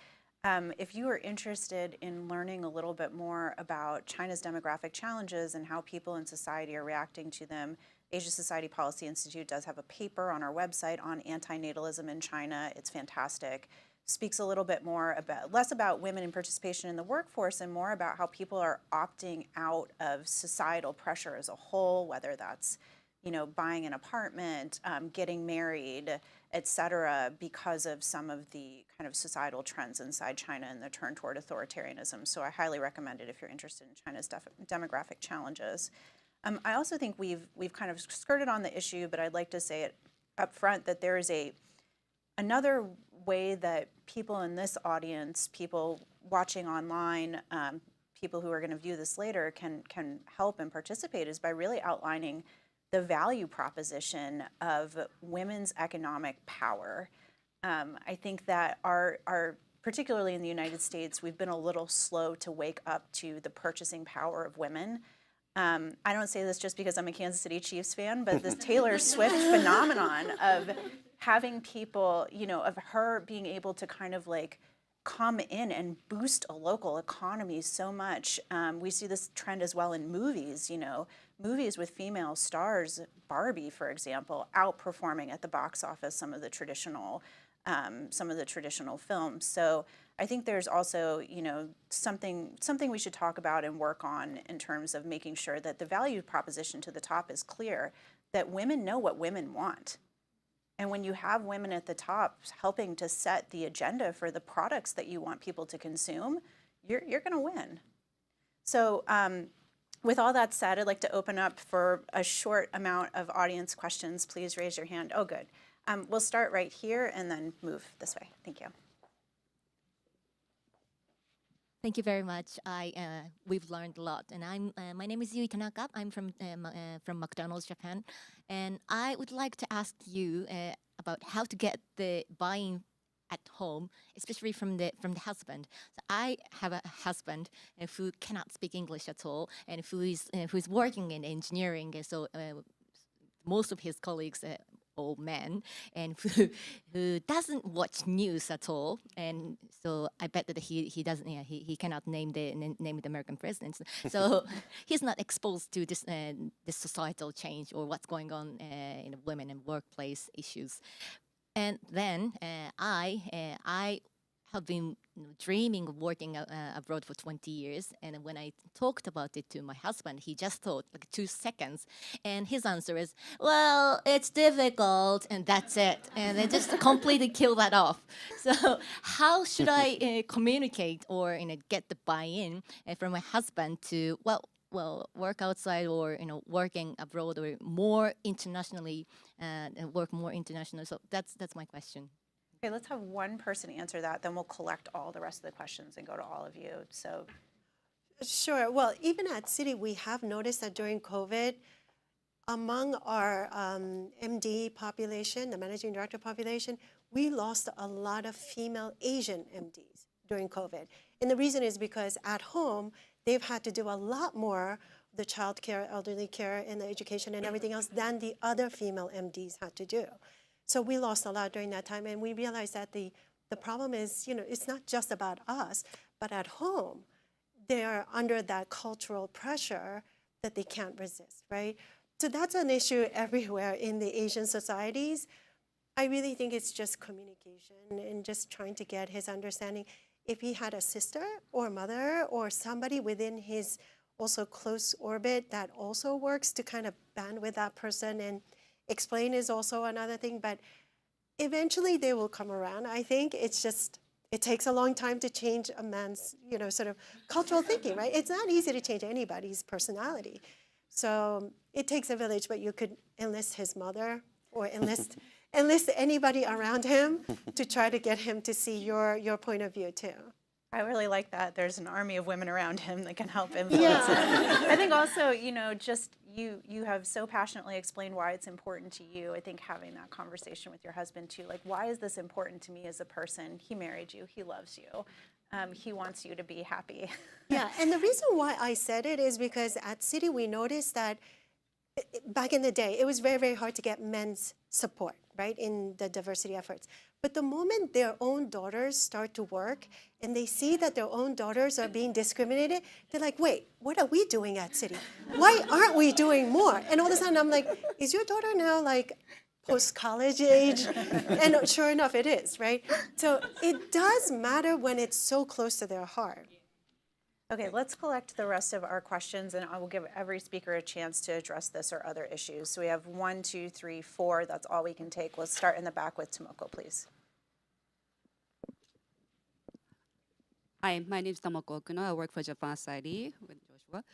If you are interested in learning a little bit more about China's demographic challenges and how people in society are reacting to them, Asia Society Policy Institute does have a paper on our website on antinatalism in China. It's fantastic. Speaks a little bit more about, less about women in participation in the workforce and more about how people are opting out of societal pressure as a whole, whether that's buying an apartment, getting married, et cetera, because of some of the kind of societal trends inside China and the turn toward authoritarianism. So I highly recommend it if you're interested in China's demographic challenges. I also think we've kind of skirted on the issue, but I'd like to say it up front that there is another way that people in this audience, people watching online, people who are going to view this later can help and participate is by really outlining the value proposition of women's economic power. I think that particularly in the United States, we've been a little slow to wake up to the purchasing power of women. I don't say this just because I'm a Kansas City Chiefs fan, but this Taylor Swift phenomenon of having people, of her being able to kind of like come in and boost a local economy so much. We see this trend as well in movies, movies with female stars, Barbie, for example, outperforming at the box office some of the traditional films. So I think there's also, something we should talk about and work on in terms of making sure that the value proposition to the top is clear, that women know what women want. And when you have women at the top helping to set the agenda for the products that you want people to consume, you're going to win. So with all that said, I'd like to open up for a short amount of audience questions. Please raise your hand. Oh, good. We'll start right here and then move this way. Thank you. Thank you very much. We've learned a lot, and my name is Yui Tanaka. I'm from McDonald's Japan, and I would like to ask you about how to get the buy-in at home, especially from the husband. So I have a husband who cannot speak English at all, and who is working in engineering. So most of his colleagues all men, and who doesn't watch news at all, and so I bet that he doesn't. Yeah, he cannot name the American presidents. So he's not exposed to this societal change or what's going on in women and workplace issues. And then I have been dreaming of working abroad for 20 years. And when I talked about it to my husband, he just thought like 2 seconds. And his answer is, well, it's difficult, and that's it. And they just completely kill that off. So how should I communicate or get the buy-in from my husband to, well, work outside or working abroad or more internationally and work more internationally? So that's my question. Okay, let's have one person answer that, then we'll collect all the rest of the questions and go to all of you. So, Sure. Well, even at Citi, we have noticed that during COVID, among our MD population, the managing director population, we lost a lot of female Asian MDs during COVID. And the reason is because at home, they've had to do a lot more the child care, elderly care, and the education and everything else than the other female MDs had to do. So we lost a lot during that time, and we realized that the problem is, it's not just about us, but at home, they are under that cultural pressure that they can't resist, right? So that's an issue everywhere in the Asian societies. I really think it's just communication and just trying to get his understanding. If he had a sister or mother or somebody within his also close orbit that also works to kind of band with that person and explain is also another thing, but eventually they will come around. I think it's just, it takes a long time to change a man's, sort of cultural thinking, right? It's not easy to change anybody's personality. So it takes a village, but you could enlist his mother or enlist anybody around him to try to get him to see your point of view too. I really like that. There's an army of women around him that can help influence it. I think also, just you have so passionately explained why it's important to you. I think having that conversation with your husband too, like, why is this important to me as a person? He married you. He loves you. He wants you to be happy. Yeah, and the reason why I said it is because at Citi we noticed that back in the day, it was very, very hard to get men's support, right, in the diversity efforts. But the moment their own daughters start to work and they see that their own daughters are being discriminated, they're like, wait, what are we doing at Citi? Why aren't we doing more? And all of a sudden I'm like, is your daughter now like post-college age? And sure enough, it is, right? So it does matter when it's so close to their heart. Okay, let's collect the rest of our questions, and I will give every speaker a chance to address this or other issues. So we have 1, 2, 3, 4. That's all we can take. Let's start in the back with Tomoko, please. Hi, my name is Tomoko Okuno. I work for Japan Society with Joshua.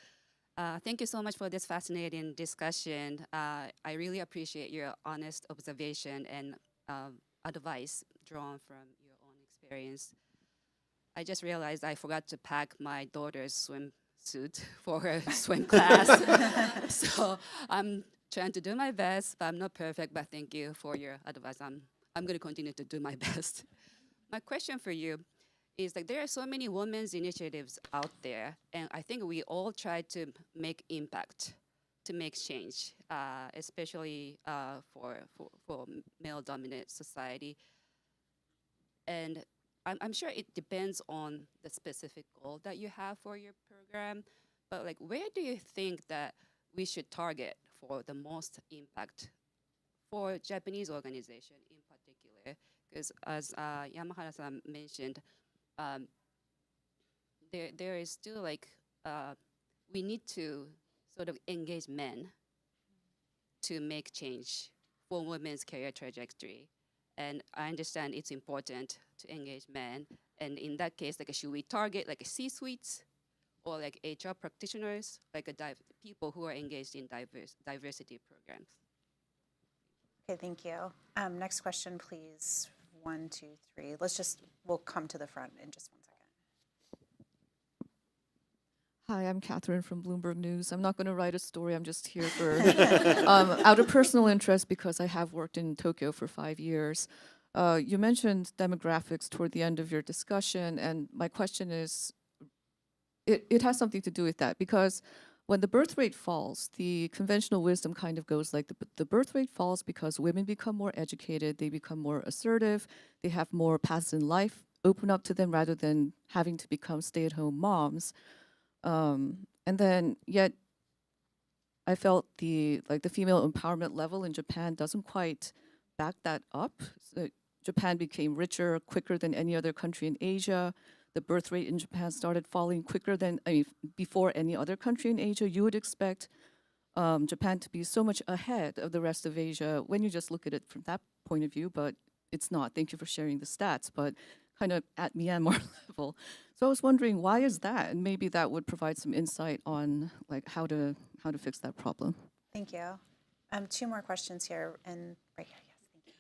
Thank you so much for this fascinating discussion. I really appreciate your honest observation and advice drawn from your own experience. I just realized I forgot to pack my daughter's swimsuit for her swim class. So I'm trying to do my best, but I'm not perfect, but thank you for your advice. I'm going to continue to do my best. My question for you is that there are so many women's initiatives out there, and I think we all try to make impact, to make change, especially for male-dominated society. And I'm sure it depends on the specific goal that you have for your program, but like, where do you think that we should target for the most impact for Japanese organization in particular? Because as Yamahara-san mentioned, there is still like, we need to sort of engage men to make change for women's career trajectory. And I understand it's important to engage men. And in that case, like, should we target like C-suites or like HR practitioners, like people who are engaged in diversity programs? Okay, thank you. Next question, please. 1, 2, 3. We'll come to the front in just 1 second. Hi, I'm Catherine from Bloomberg News. I'm not going to write a story. I'm just here for out of personal interest because I have worked in Tokyo for 5 years. You mentioned demographics toward the end of your discussion, and my question is, it has something to do with that because when the birth rate falls, the conventional wisdom kind of goes like the birth rate falls because women become more educated, they become more assertive, they have more paths in life open up to them rather than having to become stay-at-home moms. And then yet I felt the female empowerment level in Japan doesn't quite back that up. So Japan became richer quicker than any other country in Asia. The birth rate in Japan started falling quicker than, before any other country in Asia. You would expect Japan to be so much ahead of the rest of Asia when you just look at it from that point of view, but it's not. Thank you for sharing the stats, but kind of at Myanmar level. So I was wondering, why is that? And maybe that would provide some insight on like how to fix that problem. Thank you. 2 more questions here, and right here. Yes, thank you.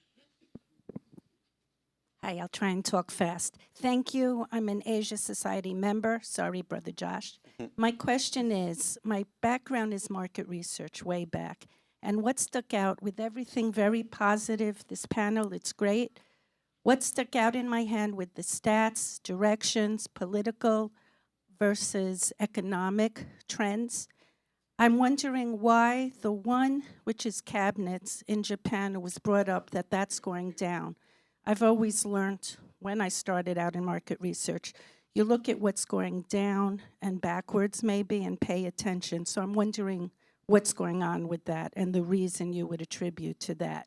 Hi, I'll try and talk fast. Thank you. I'm an Asia Society member. Sorry, Brother Josh. My question is, my background is market research way back. And what stuck out with everything very positive, this panel, it's great. What stuck out in my hand with the stats, directions, political versus economic trends, I'm wondering why the one, which is cabinets in Japan, was brought up that that's going down. I've always learned when I started out in market research, you look at what's going down and backwards maybe and pay attention. So I'm wondering what's going on with that and the reason you would attribute to that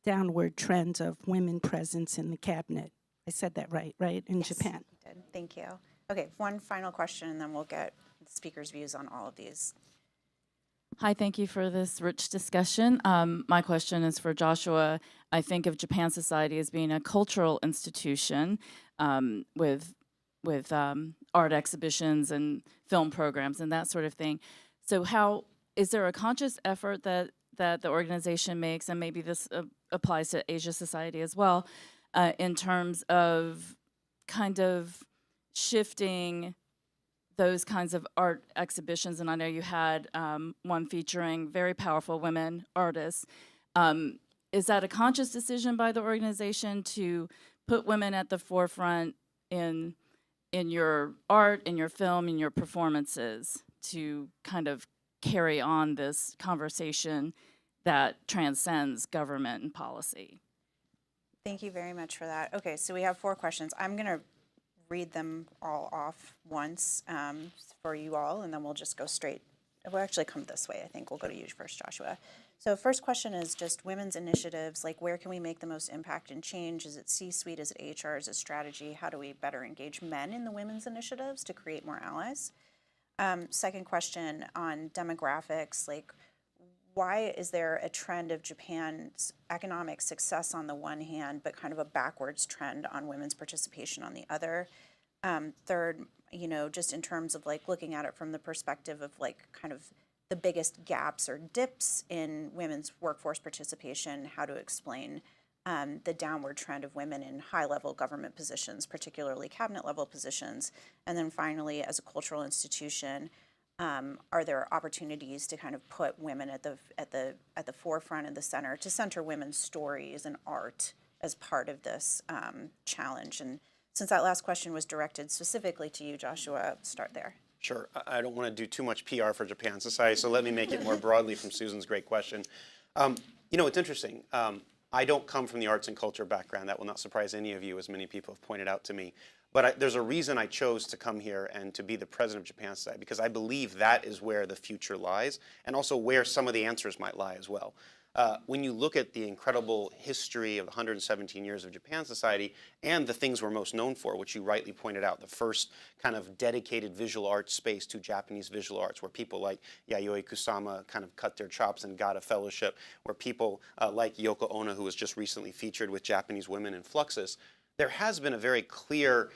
downward trend of women presence in the cabinet. I said that right, in Yes, Japan. you did. Thank you. Okay, one final question, and then we'll get the speakers' views on all of these. Hi, thank you for this rich discussion. My question is for Joshua. I think of Japan Society as being a cultural institution with art exhibitions and film programs and that sort of thing. So is there a conscious effort that the organization makes, and maybe this applies to Asia Society as well, in terms of kind of shifting those kinds of art exhibitions? And I know you had one featuring very powerful women artists. Is that a conscious decision by the organization to put women at the forefront in your art, in your film, in your performances, to kind of carry on this conversation that transcends government and policy? Thank you very much for that. Okay, so we have 4 questions. I'm going to read them all off once for you all, and then we'll just go straight. We'll actually come this way. I think we'll go to you first, Joshua. So first question is just women's initiatives, like where can we make the most impact and change? Is it C-suite? Is it HR? Is it strategy? How do we better engage men in the women's initiatives to create more allies? Second question on demographics, like why is there a trend of Japan's economic success on the one hand, but kind of a backwards trend on women's participation on the other? Third, just in terms of like looking at it from the perspective of like kind of the biggest gaps or dips in women's workforce participation, how to explain the downward trend of women in high-level government positions, particularly cabinet-level positions. And then finally, as a cultural institution, are there opportunities to kind of put women at the forefront and the center, to center women's stories and art as part of this challenge? And since that last question was directed specifically to you, Joshua, start there. Sure. I don't want to do too much PR for Japan Society, so let me make it more broadly from Susan's great question. It's interesting. I don't come from the arts and culture background. That will not surprise any of you, as many people have pointed out to me. But there's a reason I chose to come here and to be the president of Japan Society, because I believe that is where the future lies, and also where some of the answers might lie as well. When you look at the incredible history of 117 years of Japan Society and the things we're most known for, which you rightly pointed out, the first kind of dedicated visual arts space to Japanese visual arts, where people like Yayoi Kusama kind of cut their chops and got a fellowship, where people like Yoko Ono, who was just recently featured with Japanese women in Fluxus, there has been a very clear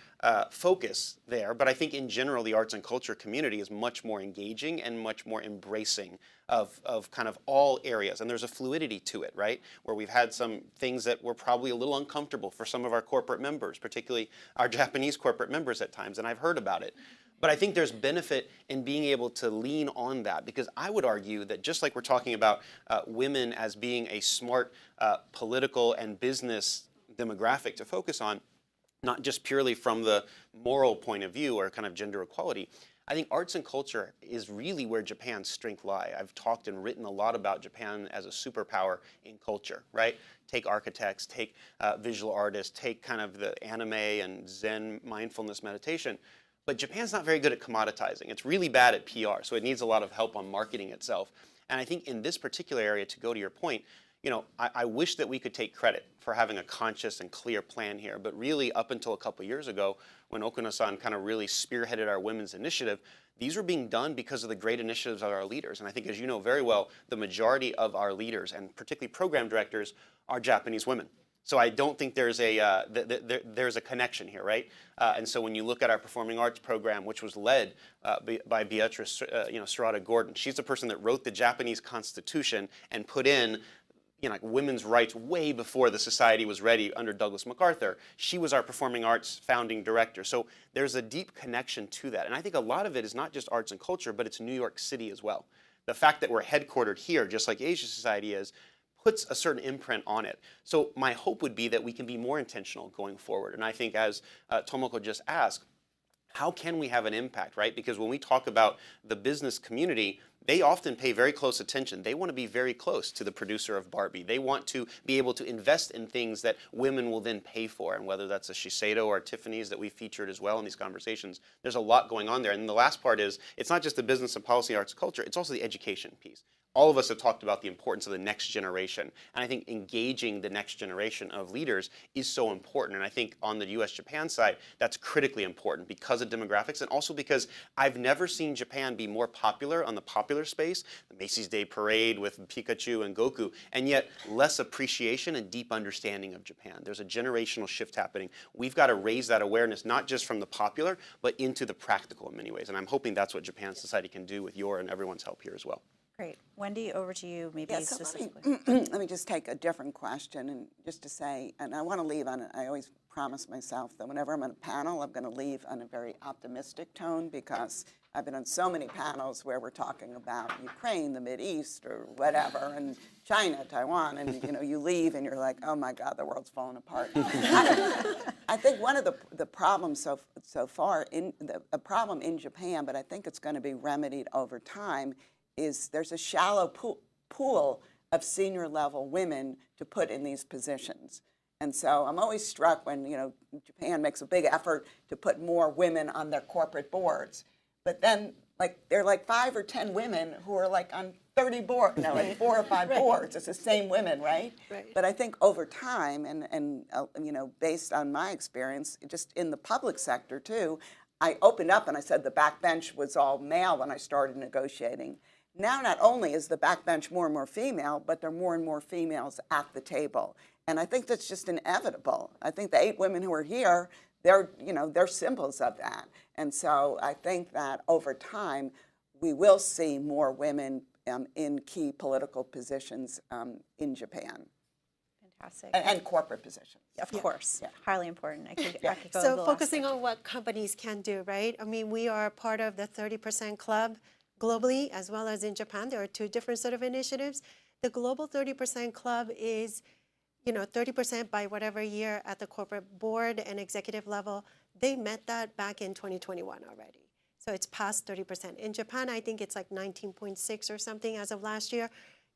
focus there, but I think in general the arts and culture community is much more engaging and much more embracing of kind of all areas. And there's a fluidity to it, right? Where we've had some things that were probably a little uncomfortable for some of our corporate members, particularly our Japanese corporate members at times, and I've heard about it. But I think there's benefit in being able to lean on that, because I would argue that just like we're talking about women as being a smart political and business demographic to focus on, not just purely from the moral point of view or kind of gender equality, I think arts and culture is really where Japan's strength lie. I've talked and written a lot about Japan as a superpower in culture, right? Take architects, take visual artists, take kind of the anime and Zen mindfulness meditation. But Japan's not very good at commoditizing. It's really bad at PR, so it needs a lot of help on marketing itself. And I think in this particular area, to go to your point, I wish that we could take credit for having a conscious and clear plan here, but really up until a couple years ago, when Okuno-san kind of really spearheaded our women's initiative, these were being done because of the great initiatives of our leaders. And I think, as you know very well, the majority of our leaders, and particularly program directors, are Japanese women. So I don't think there's a connection here, right? And so when you look at our performing arts program, which was led by Beatrice, Serrata Gordon, she's the person that wrote the Japanese Constitution and put in like women's rights way before the society was ready under Douglas MacArthur. She was our performing arts founding director. So there's a deep connection to that. And I think a lot of it is not just arts and culture, but it's New York City as well. The fact that we're headquartered here, just like Asia Society is, puts a certain imprint on it. So my hope would be that we can be more intentional going forward. And I think, as Tomoko just asked, how can we have an impact, right? Because when we talk about the business community, they often pay very close attention. They want to be very close to the producer of Barbie. They want to be able to invest in things that women will then pay for, and whether that's a Shiseido or a Tiffany's that we featured as well in these conversations, there's a lot going on there. And the last part is, it's not just the business and policy, arts, and culture, it's also the education piece. All of us have talked about the importance of the next generation. And I think engaging the next generation of leaders is so important. And I think on the US-Japan side, that's critically important because of demographics, and also because I've never seen Japan be more popular on the popular space, the Macy's Day Parade with Pikachu and Goku, and yet less appreciation and deep understanding of Japan. There's a generational shift happening. We've got to raise that awareness, not just from the popular, but into the practical in many ways. And I'm hoping that's what Japan Society can do with your and everyone's help here as well. Great. Wendy, over to you, maybe specifically. Let me just take a different question, and just to say, and I want to leave on, I always promise myself that whenever I'm on a panel, I'm going to leave on a very optimistic tone, because I've been on so many panels where we're talking about Ukraine, the Mideast, or whatever, and China, Taiwan, and you leave and you're like, oh my God, the world's falling apart. I think one of the problems so far, a problem in Japan, but I think it's going to be remedied over time, is there's a shallow pool of senior level women to put in these positions. And so I'm always struck when Japan makes a big effort to put more women on their corporate boards. But then there are 5 or 10 women who are on 30 boards, 4 or 5 boards. It's the same women, right? But I think over time, and based on my experience, just in the public sector too, I opened up and I said the backbench was all male when I started negotiating. Now, not only is the backbench more and more female, but there are more and more females at the table. And I think that's just inevitable. I think the 8 women who are here, they're symbols of that. And so I think that over time, we will see more women in key political positions in Japan. Fantastic. And corporate positions. Of course, highly important. Akiko, So the last focusing thing. on what companies can do, right? I mean, we are part of the 30% Club globally, as well as in Japan. There are 2 different sort of initiatives. The Global 30% Club is, 30% by whatever year at the corporate board and executive level. They met that back in 2021 already. So it's past 30%. In Japan, I think it's like 19.6 or something as of last year.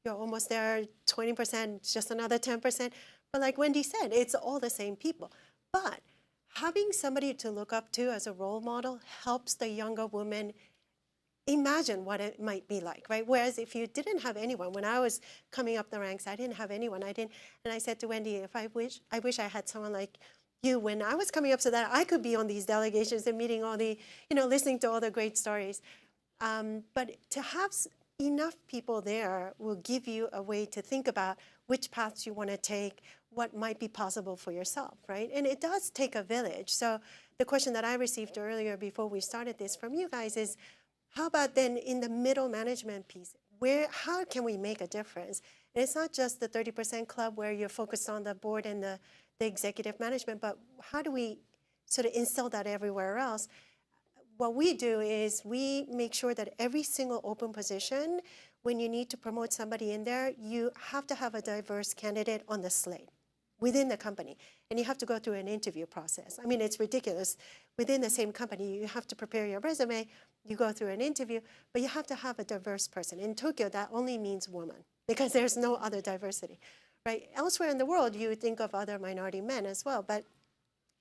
You're almost there, 20%, just another 10%. But like Wendy said, it's all the same people. But having somebody to look up to as a role model helps the younger woman imagine what it might be like, right? Whereas if you didn't have anyone, when I was coming up the ranks, I didn't have anyone. And I said to Wendy, I wish I had someone like you when I was coming up so that I could be on these delegations and meeting all the, listening to all the great stories. But to have enough people there will give you a way to think about which paths you want to take, what might be possible for yourself, right? And it does take a village. So the question that I received earlier before we started this from you guys is, how about then in the middle management piece, how can we make a difference? And it's not just the 30% Club where you're focused on the board and the executive management, but how do we sort of instill that everywhere else? What we do is we make sure that every single open position, when you need to promote somebody in there, you have to have a diverse candidate on the slate within the company. And you have to go through an interview process. I mean, it's ridiculous. Within the same company, you have to prepare your resume, you go through an interview, but you have to have a diverse person. In Tokyo, that only means woman, because there's no other diversity, right? Elsewhere in the world, you would think of other minority men as well,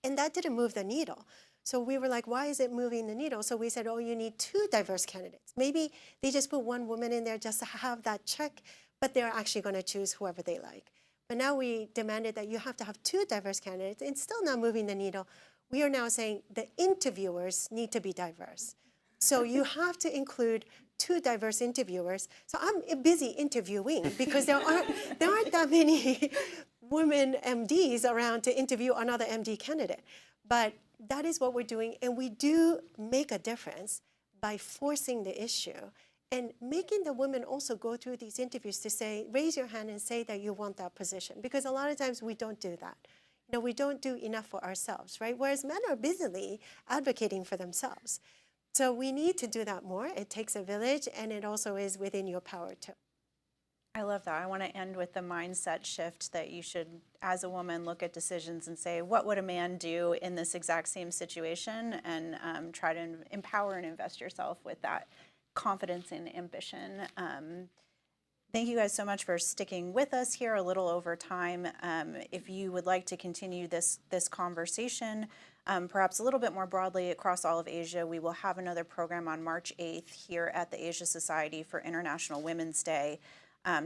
and that didn't move the needle. So we were like, why is it moving the needle? So we said, you need 2 diverse candidates. Maybe they just put 1 woman in there just to have that check, but they're actually going to choose whoever they like. But now we demanded that you have to have 2 diverse candidates, and still not moving the needle. We are now saying the interviewers need to be diverse. So you have to include 2 diverse interviewers. So I'm busy interviewing because there aren't that many women MDs around to interview another MD candidate. But that is what we're doing, and we do make a difference by forcing the issue and making the women also go through these interviews to say, raise your hand and say that you want that position. Because a lot of times we don't do that. We don't do enough for ourselves, right? Whereas men are busily advocating for themselves. So we need to do that more. It takes a village, and it also is within your power too. I love that. I want to end with the mindset shift that you should, as a woman, look at decisions and say, what would a man do in this exact same situation, and try to empower and invest yourself with that confidence and ambition. Thank you guys so much for sticking with us here a little over time. If you would like to continue this conversation, perhaps a little bit more broadly across all of Asia, we will have another program on March 8th here at the Asia Society for International Women's Day,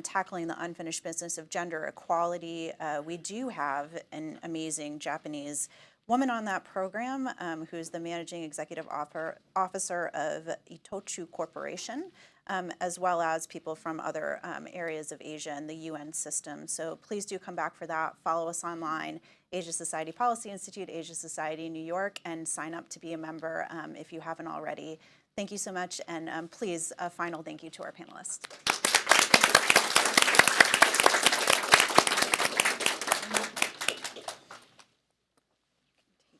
tackling the unfinished business of gender equality. We do have an amazing Japanese woman on that program, who's the managing executive officer of Itochu Corporation, as well as people from other areas of Asia and the UN system. So please do come back for that. Follow us online, Asia Society Policy Institute, Asia Society New York, and sign up to be a member if you haven't already. Thank you so much, and please, a final thank you to our panelists.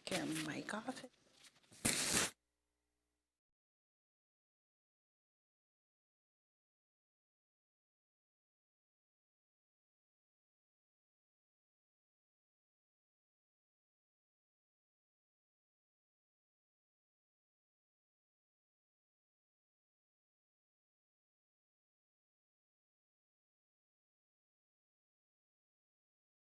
Take your mic off.